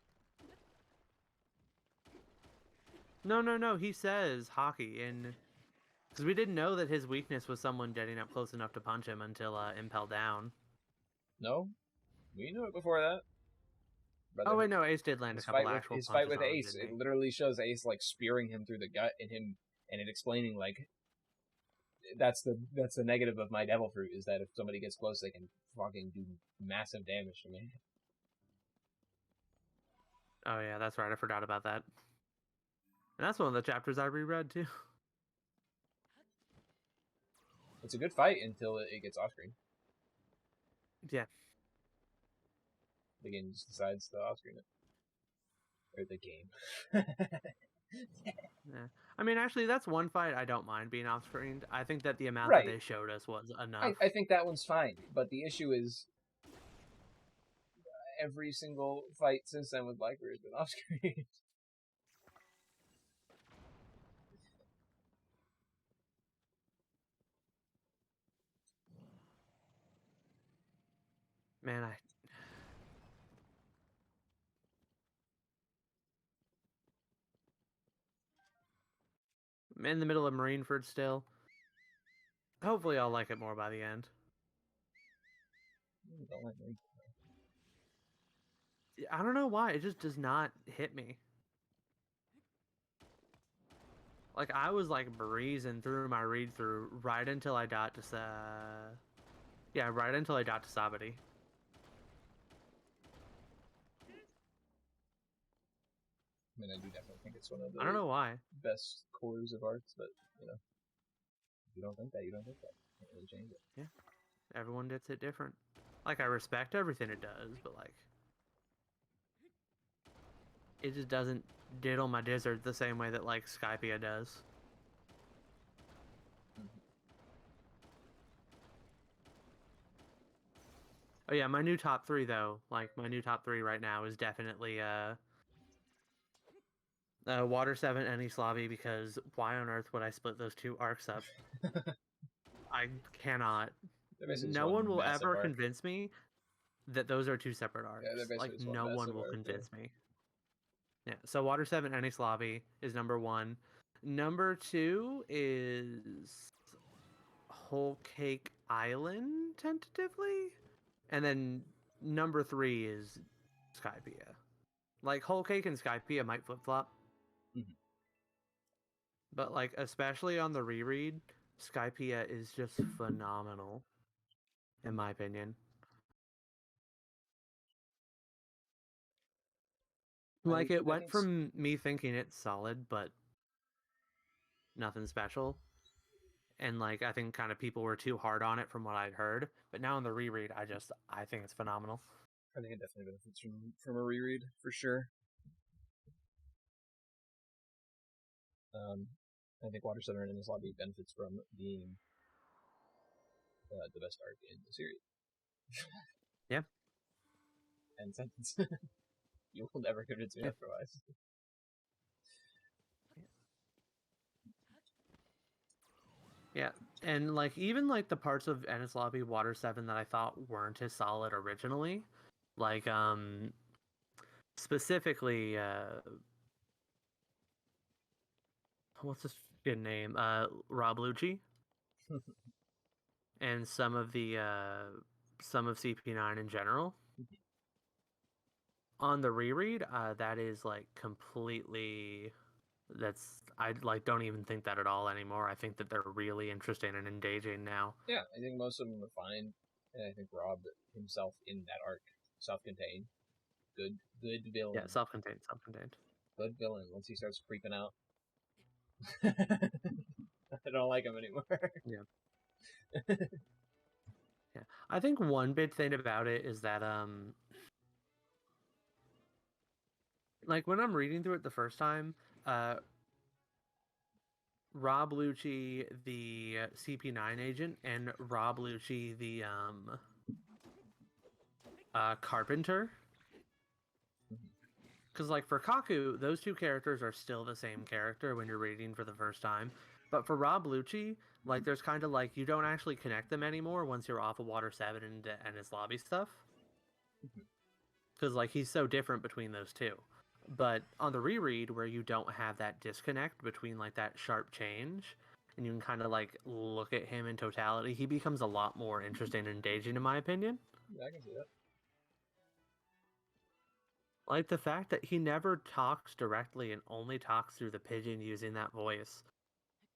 Speaker 1: No. He says hockey, and because we didn't know that his weakness was someone getting up close enough to punch him until Impel down.
Speaker 2: No, we knew it before that.
Speaker 1: Brother, oh wait, no, Ace did land a couple actual punches. His fight with
Speaker 2: Ace, it literally shows Ace like spearing him through the gut, and it explaining like that's the negative of my devil fruit is that if somebody gets close, they can fucking do massive damage to me.
Speaker 1: Oh yeah, that's right. I forgot about that. And that's one of the chapters I reread too.
Speaker 2: It's a good fight until it gets off screen.
Speaker 1: Yeah.
Speaker 2: The game just decides to off screen it. Or the game.
Speaker 1: Yeah. I mean, actually, that's one fight I don't mind being off screened. I think that the amount that they showed us was enough.
Speaker 2: I think that one's fine, but the issue is every single fight since then with Blackbeard has been off screen.
Speaker 1: Man, I'm in the middle of Marineford still. Hopefully I'll like it more by the end.
Speaker 2: Don't like me.
Speaker 1: I don't know why. It just does not hit me. Like, I was, like, breezing through my read-through right until I got to, yeah, right until I got to Sabati.
Speaker 2: I mean, I do definitely think it's one of the
Speaker 1: I don't know why.
Speaker 2: best cores of arts, but, you know, if you don't think that, you don't think that. Can't really change it.
Speaker 1: Yeah. Everyone gets it different. Like, I respect everything it does, but, like, it just doesn't diddle my dizzard the same way that like Skypiea does. Oh yeah, my new top 3 though, like my new top 3 right now is definitely Water 7 and East Lobby, because why on earth would I split those 2 arcs up? I cannot. No one will ever convince me that those are 2 separate arcs.
Speaker 2: Yeah,
Speaker 1: like no one will convince me. Yeah, so Water 7 and East Lobby is number 1. Number 2 is Whole Cake Island, tentatively. And then number 3 is Skypiea. Like, Whole Cake and Skypiea might flip-flop.
Speaker 2: Mm-hmm.
Speaker 1: But, like, especially on the reread, Skypiea is just phenomenal, in my opinion. Like, it went from me thinking it's solid, but nothing special. And, like, I think kind of people were too hard on it from what I'd heard. But now on the reread, I think it's phenomenal.
Speaker 2: I think it definitely benefits from a reread, for sure. I think Water 7 in this lobby benefits from being the best arc in the series.
Speaker 1: Yeah.
Speaker 2: End sentence. You will never convince me otherwise.
Speaker 1: Yeah, and like even like the parts of Ennis Lobby Water 7 that I thought weren't as solid originally, like specifically what's his good name? Rob Lucci. And some of CP9 in general. On the reread, that is like completely I like don't even think that at all anymore. I think that they're really interesting and engaging now.
Speaker 2: Yeah, I think most of them are fine, and I think Rob himself in that arc, self-contained, good villain.
Speaker 1: Yeah, self-contained.
Speaker 2: Good villain. Once he starts creeping out, I don't like him anymore.
Speaker 1: Yeah. Yeah, I think one big thing about it is that like when I'm reading through it the first time, Rob Lucci, the CP9 agent, and Rob Lucci, the carpenter. Because, like, for Kaku, those 2 characters are still the same character when you're reading for the first time. But for Rob Lucci, like, there's kind of, like, you don't actually connect them anymore once you're off of Water 7 and his lobby stuff. Because, like, he's so different between those 2. But on the reread, where you don't have that disconnect between, like, that sharp change, and you can kind of, like, look at him in totality, he becomes a lot more interesting and engaging, in my opinion.
Speaker 2: Yeah, I can see that.
Speaker 1: Like the fact that he never talks directly and only talks through the pigeon using that voice.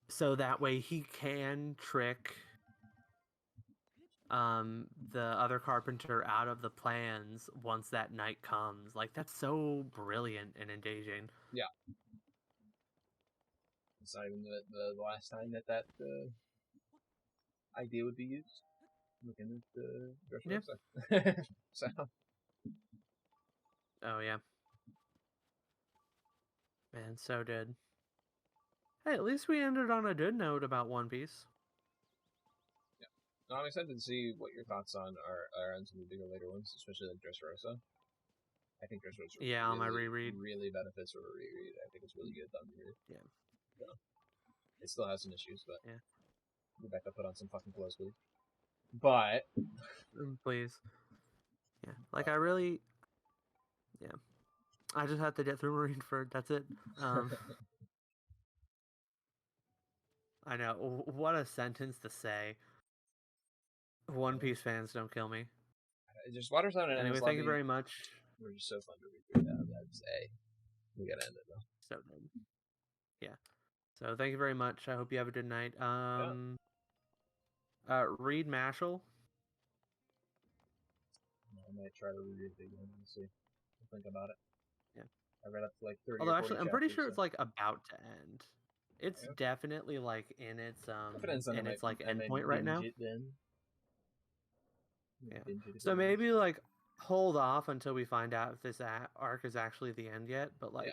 Speaker 1: So that way he can trick the other carpenter out of the plans once that night comes. Like, that's so brilliant and engaging.
Speaker 2: Yeah. It's not even the last time that idea would be used. Looking at the Dressrosa. So.
Speaker 1: Oh, yeah. Man, so good. Hey, at least we ended on a good note about One Piece.
Speaker 2: Yeah. No, I'm excited to see what your thoughts are on some of the bigger later ones, especially like Dressrosa. I think Dressrosa
Speaker 1: on my reread
Speaker 2: really benefits from a reread. I think it's really good on reread.
Speaker 1: Yeah.
Speaker 2: So, it still has some issues, but
Speaker 1: yeah.
Speaker 2: Rebecca put on some fucking clothes, please. But
Speaker 1: please. Yeah. Like I really I just have to get through Marineford. That's it. I know. What a sentence to say. One Piece fans, don't kill me.
Speaker 2: Just Water 7 and
Speaker 1: anyway, thank you very much.
Speaker 2: We're just so fun to read through that. I'd say we gotta end it though.
Speaker 1: So good. Yeah. So thank you very much. I hope you have a good night. Read Mashal.
Speaker 2: I might try to read it again and see. I'll think about it.
Speaker 1: Yeah.
Speaker 2: I read up to like 30.
Speaker 1: Although actually, I'm pretty sure it's like about to end. It's definitely like in its like endpoint right now.
Speaker 2: Yeah.
Speaker 1: So maybe like hold off until we find out if this arc is actually the end yet, but like...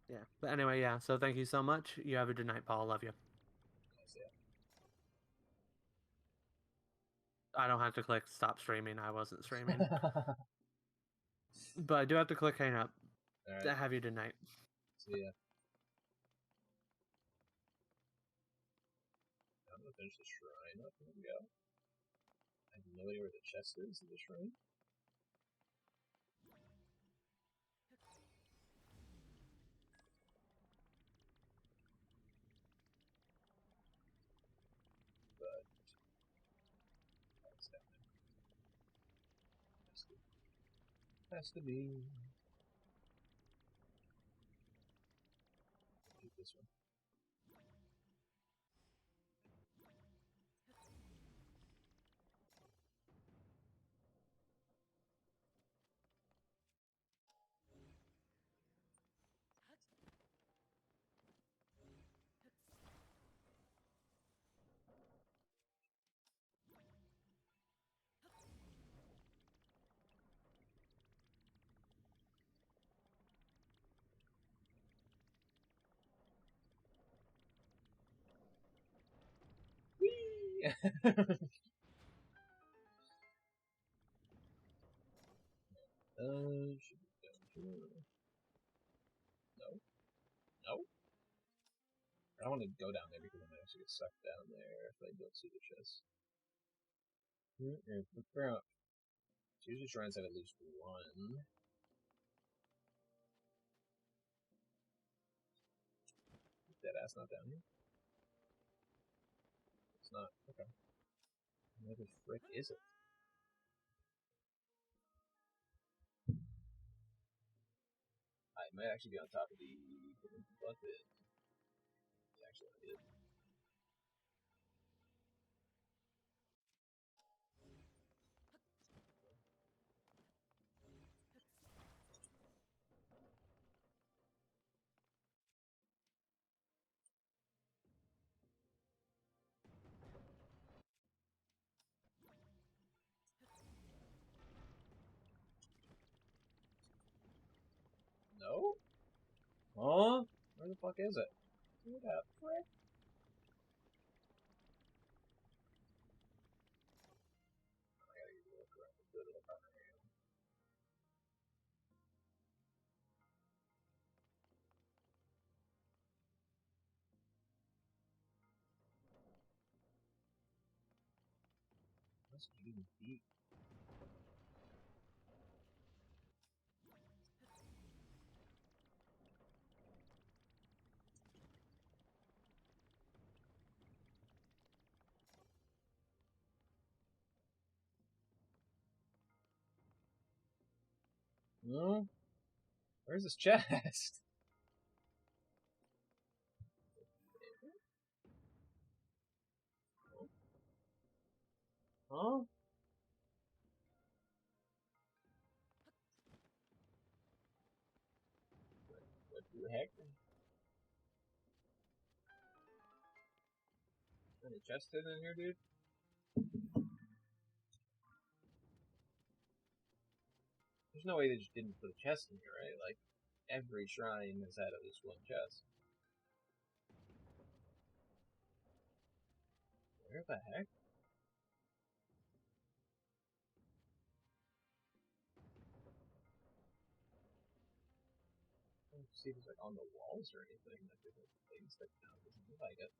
Speaker 1: Yeah. But anyway, yeah, so thank you so much. You have a good night, Paul. Love you. I don't have to click stop streaming. I wasn't streaming. But I do have to click hang up.
Speaker 2: All right.
Speaker 1: Have you good night.
Speaker 2: See ya. I'm gonna finish the shrine up. Here we go. I have no idea where the chest is in the shrine. But that's down there. Has to be. Keep this one. Should be down here. No. No? I don't want to go down there because I might actually get sucked down there if I don't see the chest. So usually shrines have at least one. Dead ass not down here? It's not. Okay. Where the frick is it? It might actually be on top of the bucket. Actually, it is. No? Huh? Where the fuck is it? Where the frick? I gotta give you a look around the good little corner here. Must even be. No? Where's this chest? Huh? What the heck? Any chest hidden in here, dude? There's no way they just didn't put a chest in here, right? Like, every shrine has had at least one chest. Where the heck? I don't see if it's like on the walls or anything, like different things that count. Doesn't look like it.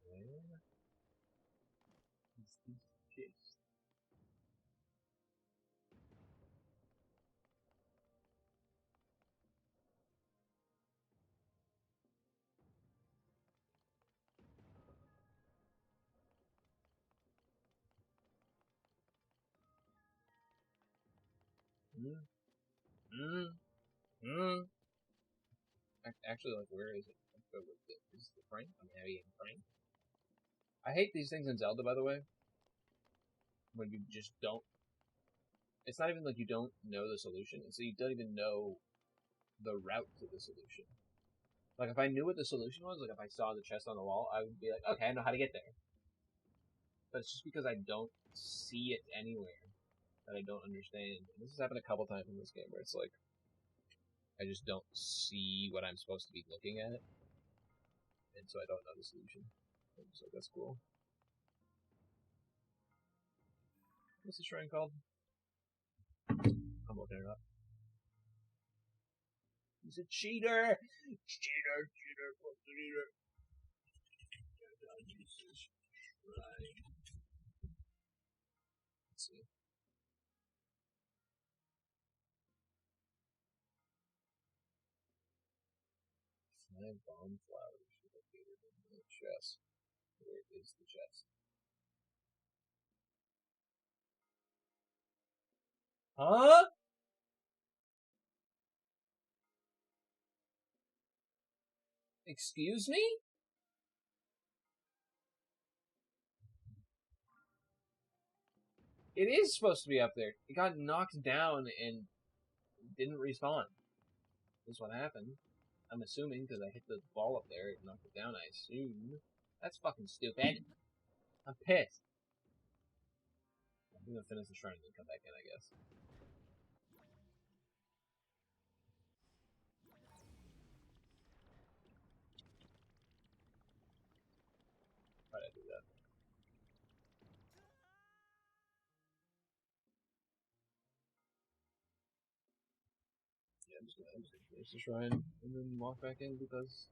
Speaker 2: Where is this chest? Actually, like, where is it? Let's go with it. Is this the frame? I'm heavy in frame. I hate these things in Zelda, by the way. When you just don't. It's not even like you don't know the solution, so you don't even know the route to the solution. Like, if I knew what the solution was, like, if I saw the chest on the wall, I would be like, okay, I know how to get there. But it's just because I don't see it anywhere that I don't understand. And this has happened a couple times in this game where it's like, I just don't see what I'm supposed to be looking at. And so I don't know the solution. I'm just like, that's cool. What's the shrine called? I'm looking it up. He's a cheater! Cheater! Fuck the cheater! Let's see. 5 bomb flowers located in the chest. Where is the chest? Huh? Excuse me? It is supposed to be up there. It got knocked down and didn't respawn. That's what happened. I'm assuming, because I hit the ball up there, it knocked it down, I assume. That's fucking stupid. I'm pissed. I'm gonna finish the shrine and then come back in, I guess. Why did I do that? Yeah, I'm just gonna finish the shrine and then walk back in because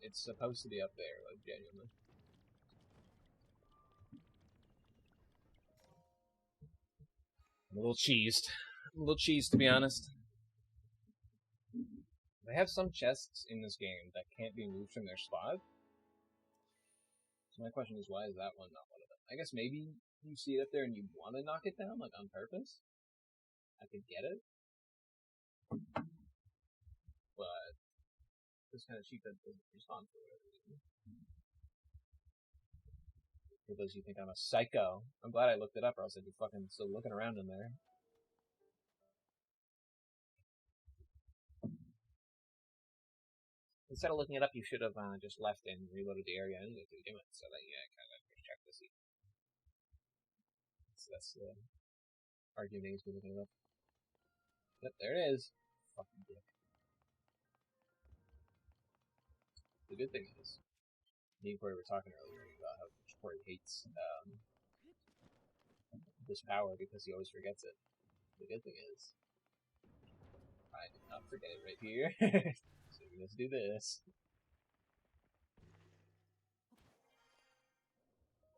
Speaker 2: it's supposed to be up there, like, genuinely. I'm a little cheesed. I'm a little cheesed, to be honest. They have some chests in this game that can't be moved from their spot. So my question is, why is that one not one of them? I guess maybe you see it up there and you want to knock it down, like, on purpose. I could get it. But it's kind of cheap that it doesn't respond for whatever reason. For those who think I'm a psycho, I'm glad I looked it up, or else I'd be fucking still looking around in there. Instead of looking it up, you should have just left and reloaded the area anyway to begin with, so that you kind of check to see. So that's the argument he's been looking it up. Yep, there it is. Fucking dick. The good thing is, me and Cory were talking earlier about how Cory hates this power because he always forgets it. The good thing is, I did not forget it right here. So let's do this.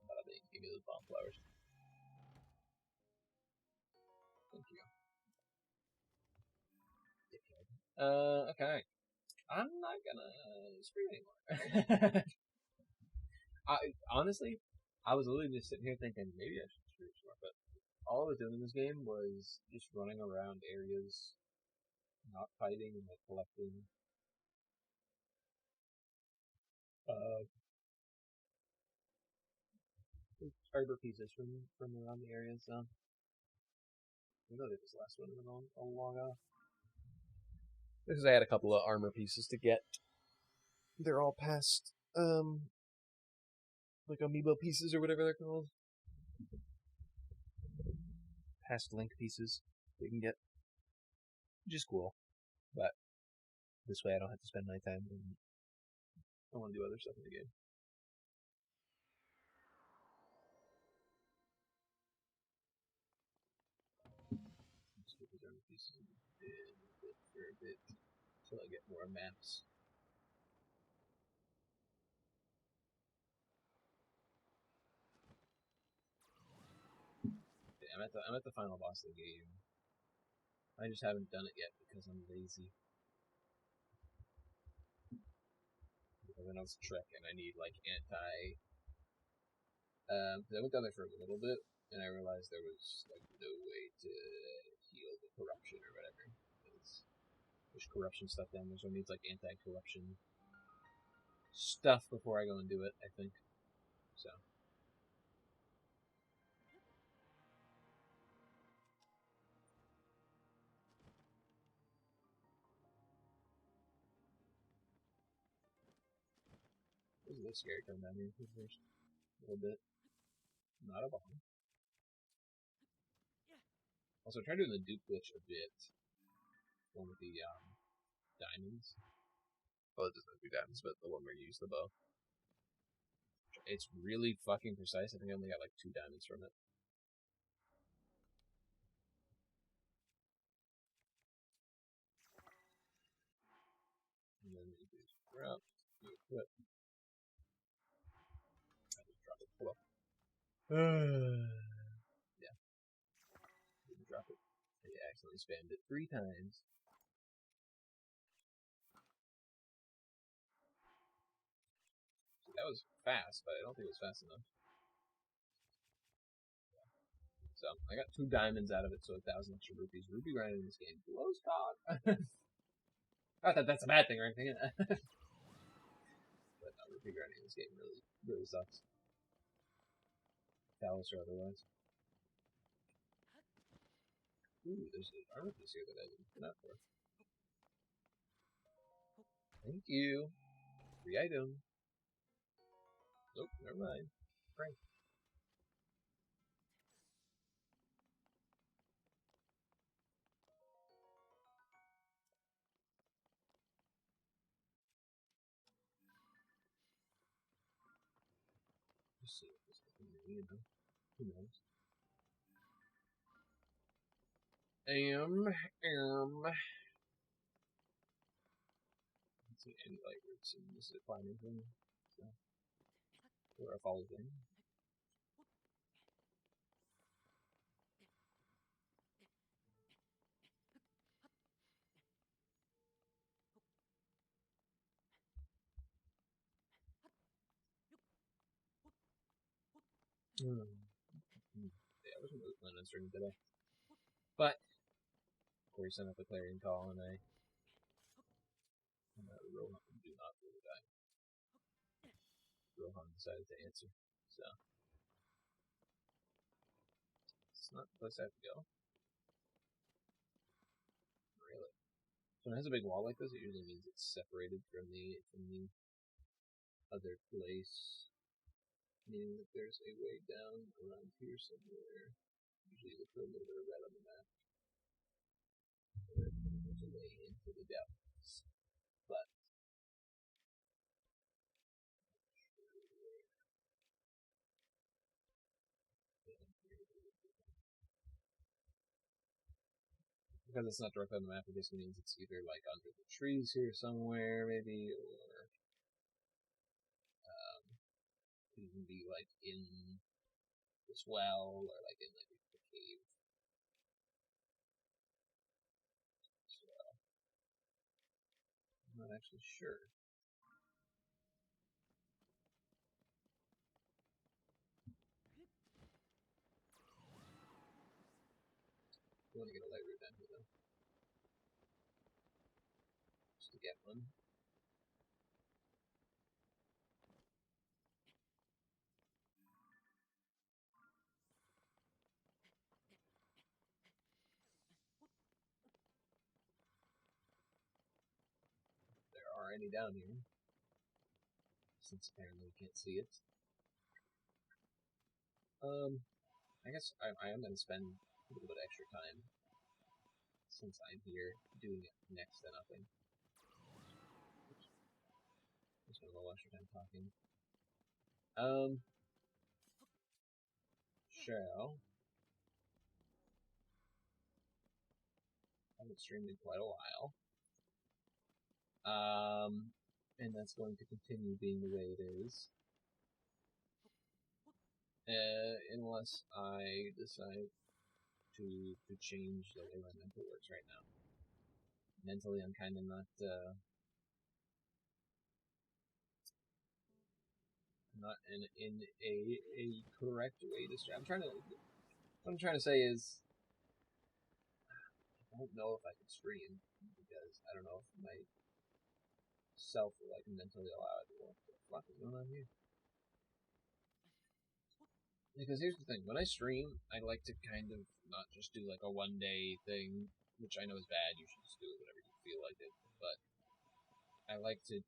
Speaker 2: Bada bing, give me those bomb flowers. Thank you. Okay. I'm not gonna scream anymore. Honestly, I was literally just sitting here thinking maybe I should scream more, but all I was doing in this game was just running around areas, not fighting and like collecting arbor pieces from around the area. So I know this last one and then I'll log off. Because I had a couple of armor pieces to get. They're all past like amiibo pieces or whatever they're called. Past link pieces that you can get. Which is cool. But this way I don't have to spend my time and I want to do other stuff in the game. Let's get these armor pieces in for a bit until I get more maps. Okay, I'm at the final boss of the game. I just haven't done it yet because I'm lazy. Because I know it's a trick and I need like anti. I went down there for a little bit and I realized there was like no way to heal the corruption or whatever. push corruption stuff down. There's one needs like anti-corruption stuff before I go and do it, I think. So. It was a little scary coming down here for the first little bit. Not a bomb. Also, I tried doing the Duke glitch a bit. One with the diamonds. Well, it doesn't have to be diamonds, but the one where you use the bow. It's really fucking precise. I think I only got like 2 diamonds from it. And then you just drop, you equip. I just drop it. Hello. Yeah. Didn't drop it. I accidentally spammed it 3 times. So that was fast, but I don't think it was fast enough. So I got 2 diamonds out of it, so 1,000 extra rupees. Rupee grinding in this game blows God. Not that that's a bad thing or anything. But no, rupee grinding in this game really sucks. Phallus or otherwise. Ooh, there's an armor piece here that I didn't put out for. Thank you. Free item. Nope, never mind. Frank. Just see if there's anything new, you know. Who knows? Let's see any light roots in this climbing thing. So, or a follow thing. Yeah, I wasn't really planning on streaming today. But, Cory sent up a clarion call and Rohan do not really die. Rohan decided to answer. So, it's not the place I have to go. Really. So when it has a big wall like this, it usually means it's separated from the other place. Meaning that there's a way down around here somewhere. Usually look for a little bit of red on the map. There's a way into the depths. But because it's not directly on the map, it basically means it's either like under the trees here somewhere, maybe, or it can be like in this well, or like in like the cave. So I'm not actually sure. I want to get a light root down here though, just to get one. There are any down here, since apparently we can't see it. I guess I am going to spend a little bit extra time, since I'm here, doing it next to nothing. Just spend a little extra time talking. Shall. I haven't streamed in quite a while. And that's going to continue being the way it is. Unless I decide to change the way my mental works right now. Mentally, I'm kind of not in a correct way to stream. What I'm trying to say is, I don't know if I can stream, because because I don't know if my self will like mentally allow it. What the fuck is going on here? Because here's the thing, when I stream, I like to kind of not just do like a one-day thing, which I know is bad. You should just do it whenever you feel like it. But I like to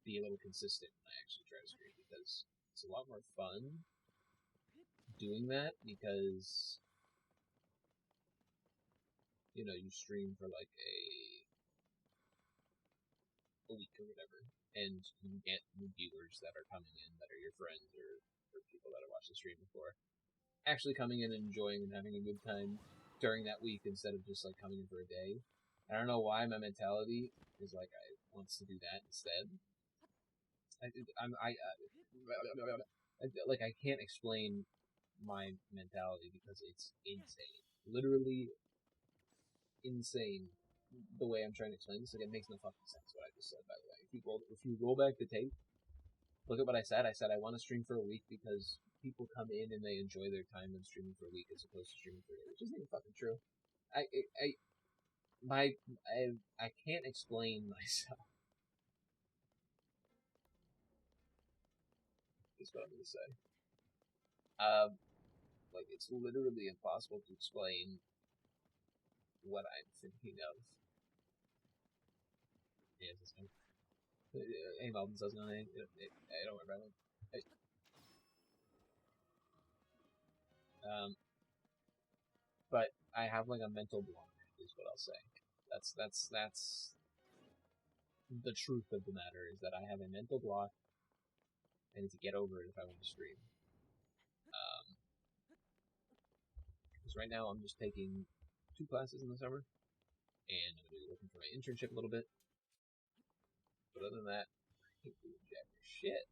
Speaker 2: be a little consistent when I actually try to stream, because it's a lot more fun doing that, because you know, you stream for like a week or whatever, and you get new viewers that are coming in that are your friends or people that have watched the stream before, actually coming in and enjoying and having a good time during that week instead of just like coming in for a day. I don't know why my mentality is like I wants to do that instead. Like I can't explain my mentality because it's insane, literally insane. The way I'm trying to explain this, like, it makes no fucking sense what I just said. By the way, if you roll back the tape, look at what I said. I said I want to stream for a week because people come in and they enjoy their time in streaming for a week as opposed to streaming for a day, which isn't even fucking true. I can't explain myself. Is what I'm gonna say. Like it's literally impossible to explain what I'm thinking of. Yeah, it's fine. Hey, Malden says no. I don't worry about it. Hey. But I have like a mental block, is what I'll say. That's the truth of the matter, is that I have a mental block. I need to get over it if I want to stream. Because right now I'm just taking 2 classes in the summer, and I'm going to be looking for my internship a little bit. But other than that, I can't do jack for shit.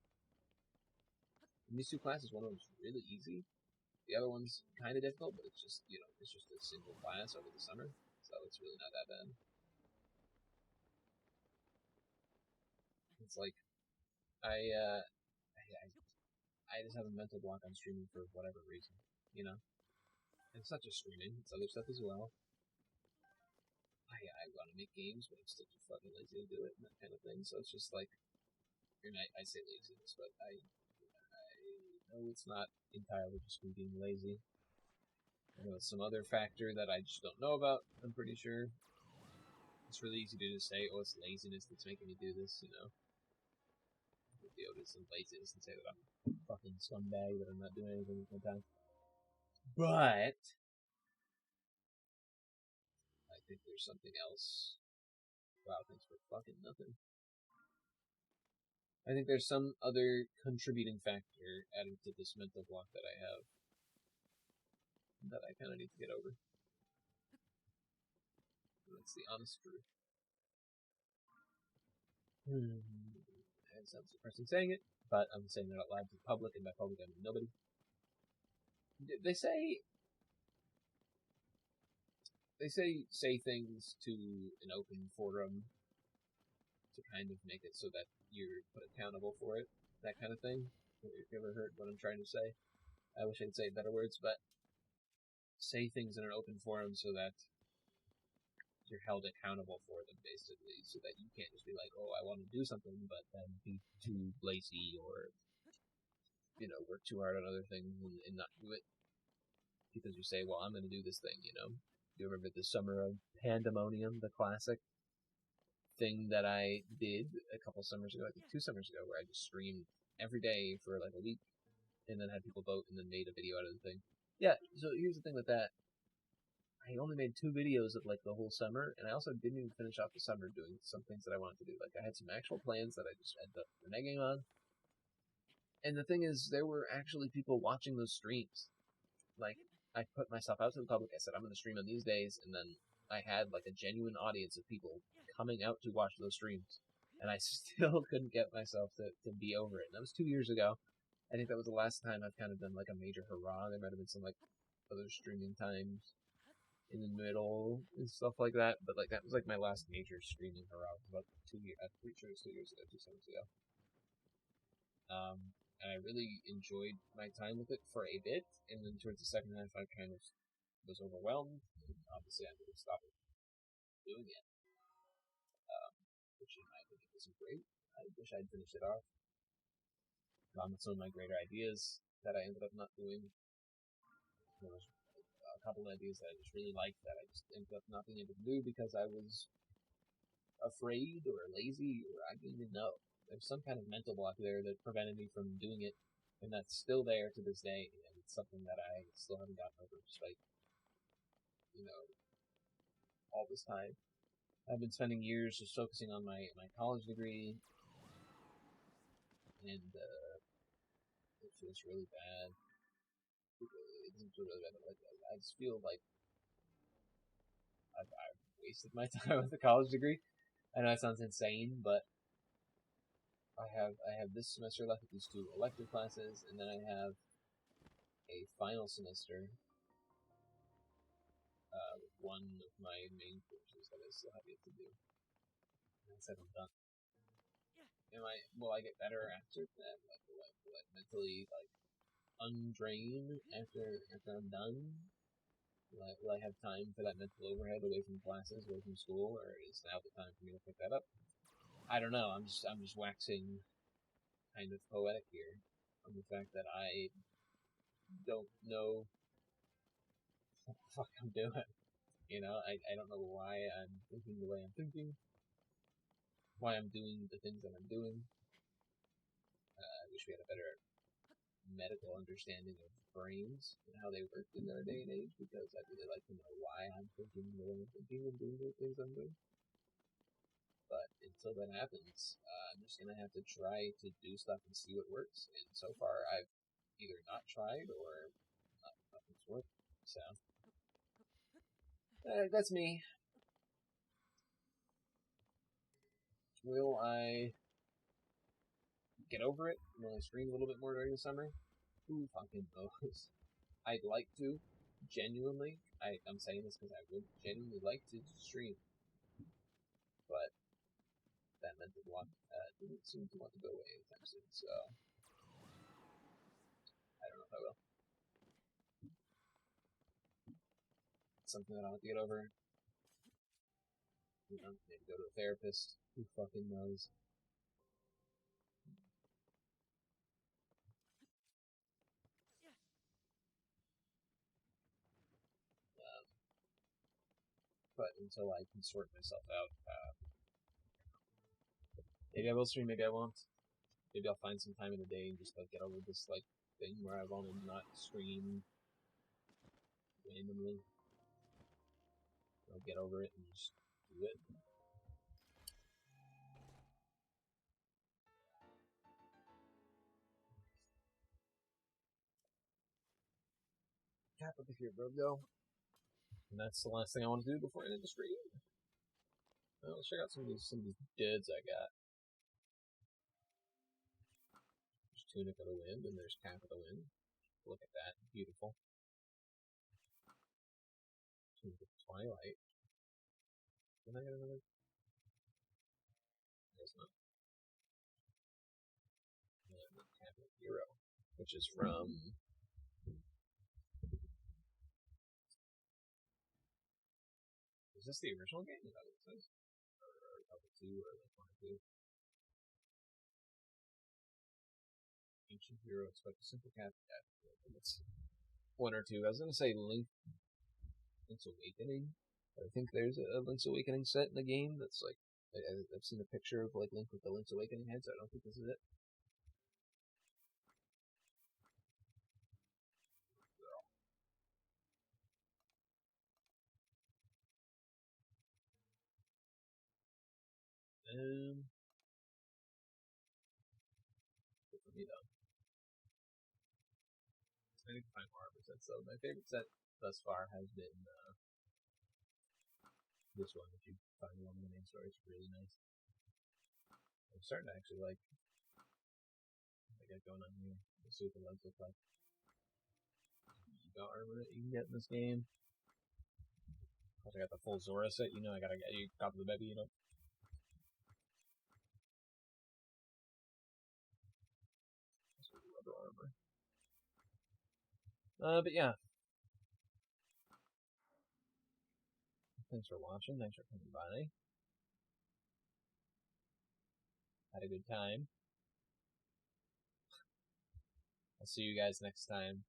Speaker 2: In these 2 classes, one of them's really easy. The other one's kind of difficult, but it's just, you know, it's just a single class over the summer, so it's really not that bad. It's like, I just have a mental block on streaming for whatever reason, you know? And it's not just streaming, it's other stuff as well. I want to make games, but I'm still too fucking lazy to do it, and that kind of thing, so it's just like, and I say laziness, but I know it's not entirely just me being lazy. I know it's some other factor that I just don't know about, I'm pretty sure. It's really easy to just say, oh, it's laziness that's making me do this, you know? Deal with some laziness and say that I'm a fucking scumbag, that I'm not doing anything with my time. But I think there's something else. Wow, thanks for fucking nothing. I think there's some other contributing factor added to this mental block that I have that I kind of need to get over. That's the honest truth. It sounds depressing saying it, but I'm saying it out loud to the public, and by public I mean nobody. They say say things to an open forum to kind of make it so that you're put accountable for it, that kind of thing. If you ever heard what I'm trying to say, I wish I'd say better words, but say things in an open forum so that you're held accountable for them, basically, so that you can't just be like, oh, I want to do something, but then be too lazy or, you know, work too hard on other things and not do it because you say, well, I'm going to do this thing, you know. Do you remember the Summer of Pandemonium, the classic thing that I did a couple summers ago, I think 2 summers ago, where I just streamed every day for like a week and then had people vote and then made a video out of the thing. Yeah, so here's the thing with that. I only made 2 videos of like the whole summer, and I also didn't even finish off the summer doing some things that I wanted to do. Like I had some actual plans that I just ended up reneging on. And the thing is, there were actually people watching those streams. Like, I put myself out to the public, I said I'm going to stream on these days, and then I had like a genuine audience of people coming out to watch those streams. And I still couldn't get myself to be over it. And that was 2 years ago. I think that was the last time I've kind of done like a major hurrah. There might have been some like other streaming times in the middle and stuff like that, but like that was like my last major streaming hurrah. It was about 2 years. I'm pretty sure it was 2 years ago, 2 summers ago. And I really enjoyed my time with it for a bit, and then towards the second half, I kind of was overwhelmed. obviously I'm going to stop doing it, which in my opinion isn't great. I wish I'd finished it off. With some of my greater ideas that I ended up not doing. There was a couple of ideas that I just really liked that I just ended up not being able to do because I was afraid or lazy, or I didn't even know. There's some kind of mental block there that prevented me from doing it, and that's still there to this day, and it's something that I still haven't gotten over despite, all this time. I've been spending years just focusing on my college degree, and it feels really bad. It doesn't feel really bad, but I just feel like I've wasted my time with a college degree. I know that sounds insane, but I have this semester left with these 2 elective classes, and then I have a final semester with one of my main courses that I still have yet to do. And I said I'm done. Will I get better after that? Like, will I mentally undrain after I'm done? Will I have time for that mental overhead away from classes, away from school, or is now the time for me to pick that up? I don't know. I'm just waxing kind of poetic here on the fact that I don't know what the fuck I'm doing. I don't know why I'm thinking the way I'm thinking, why I'm doing the things that I'm doing. I wish we had a better medical understanding of brains and how they work in our day and age, because I'd really like to know why I'm thinking the way I'm thinking and doing the things I'm doing. But until that happens, I'm just going to have to try to do stuff and see what works. And so far, I've either not tried or nothing's worked. So, that's me. Will I get over it? Will I stream a little bit more during the summer? Who fucking knows? I'd like to. Genuinely. I'm saying this because I would genuinely like to stream. But that mental block didn't seem to want to go away anytime soon, so I don't know if I will. It's something that I'll have to get over. Maybe go to a therapist. Who fucking knows? But until I can sort myself out, maybe I will stream, maybe I won't. Maybe I'll find some time in the day and just get over this thing where I want to not stream randomly. I'll get over it and just do it. Cap up here, bro, go. And that's the last thing I want to do before I end the stream. Well, let's check out some of these duds I got. There's Tunic of the Wind, and there's Cap of the Wind. Look at that. Beautiful. Tunic of Twilight. Did I get another? I guess not. And Cap of Hero, which is from... Is this the original game? Is that what it says? Or Level 2, or like 1 or 2? Ancient Hero, expect a simple cap. Yeah, it's 1 or 2. I was going to say Link's Awakening. I think there's a Link's Awakening set in the game that's I've seen a picture of Link with the Link's Awakening head, so I don't think this is it. Good for me though. I need to find more armor sets though. My favorite set thus far has been this one, if you find one in the main story. It's really nice. I'm starting to actually like what I got going on here. Let's see what the legs look like. You got armor that you can get in this game. Of course, I got the full Zora set. I gotta get you top of the baby. Rubber armor. But yeah. Thanks for watching. Thanks for coming by. Had a good time. I'll see you guys next time.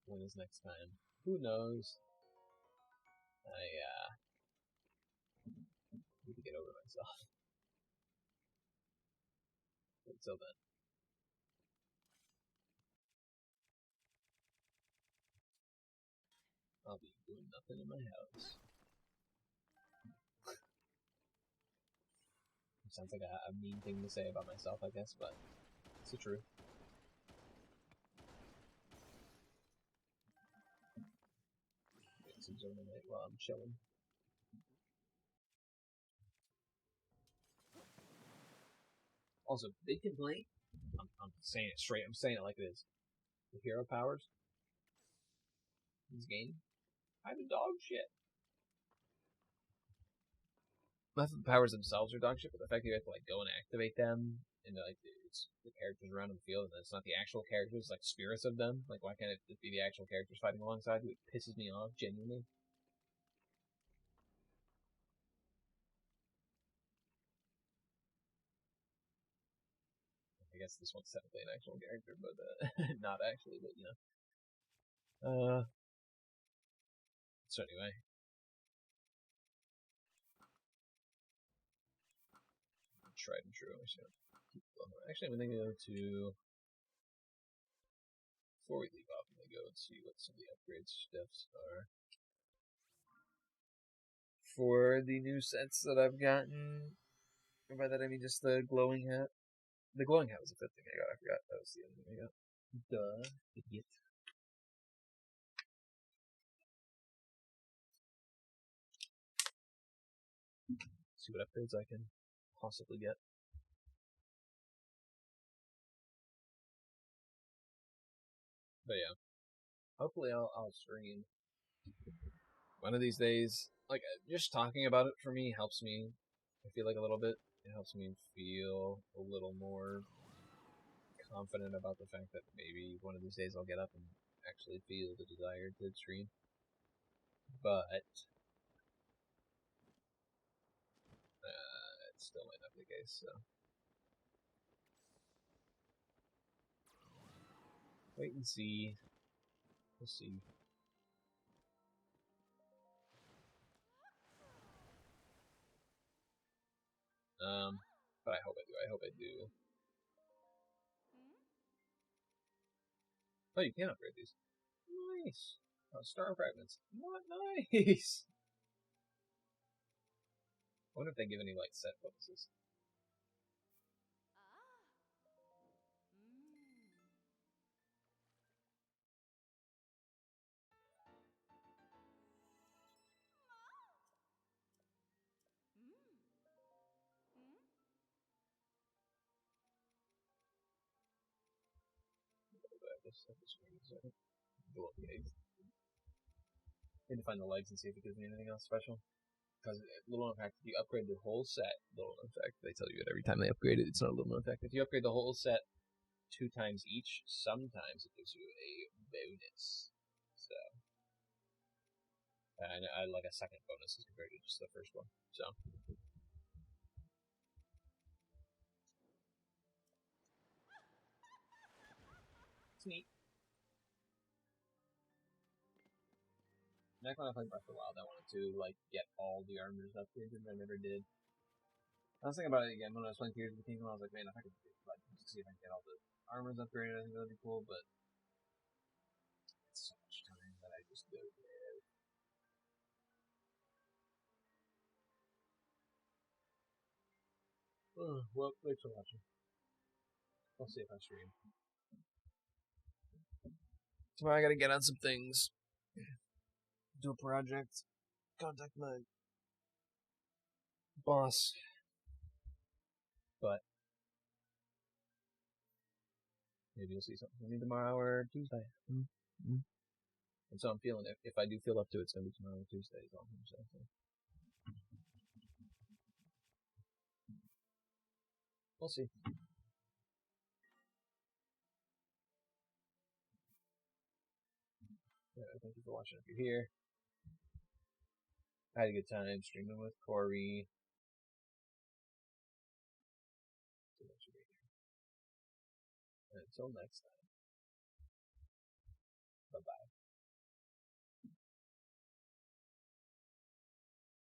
Speaker 2: When is next time? Who knows? I need to get over myself. Until then. I'll be doing nothing in my house. Sounds like a mean thing to say about myself, I guess, but it's the truth. Getting some Zelda while I'm chilling. Also, big complaint. I'm saying it straight. I'm saying it like it is. The hero powers in this game, kind of dog shit. Not that the powers themselves are dog shit, but the fact that you have to like go and activate them, and like it's the characters around in the field, and it's not the actual characters, it's like spirits of them. Like, why can't it be the actual characters fighting alongside you? It pisses me off genuinely. I guess this one's technically an actual character, but not actually. But you know. So anyway. Tried and true. Actually, I'm gonna go to. Before we leave off, I'm gonna go and see what some of the upgrade stuffs are for the new sets that I've gotten. And by that I mean just the glowing hat. The glowing hat was the fifth thing I got. I forgot that was the other thing I got. Duh, idiot. See what upgrades I can possibly get. But yeah, hopefully I'll stream one of these days. Like, just talking about it for me helps me. I feel like a little bit. It helps me feel a little more confident about the fact that maybe one of these days I'll get up and actually feel the desire to stream. But it still might not be the case. So wait and see. We'll see. But I hope I do. I hope I do. Oh, you can upgrade these. Nice. Oh, star fragments. Not nice. I wonder if they give any like set bonuses. Need to find the legs and see if it gives me anything else special. Because little known fact, if you upgrade the whole set, little known fact, they tell you it every time they upgrade it. It's not a little known fact. If you upgrade the whole set 2 times each, sometimes it gives you a bonus. So, I like a second bonus as compared to just the first one. So. It's neat. Back when I played Breath of the Wild, I wanted to like get all the armors upgraded, but I never did. I was thinking about it again when I was playing Tears of the Kingdom. I was like, man, if I could like see if I can get all the armors upgraded, I think that'd be cool. But it's so much time that I just don't have. Well, thanks for watching. I'll see if I stream. Tomorrow I gotta get on some things. Do a project. Contact my boss. But maybe you'll see something from me tomorrow or Tuesday. Mm-hmm. And so I'm feeling it. If I do feel up to it, it's gonna be tomorrow or Tuesday. Is all I'm saying. So. We'll see. Yeah, thank you for watching if you're here. I had a good time streaming with Cory. Until next time.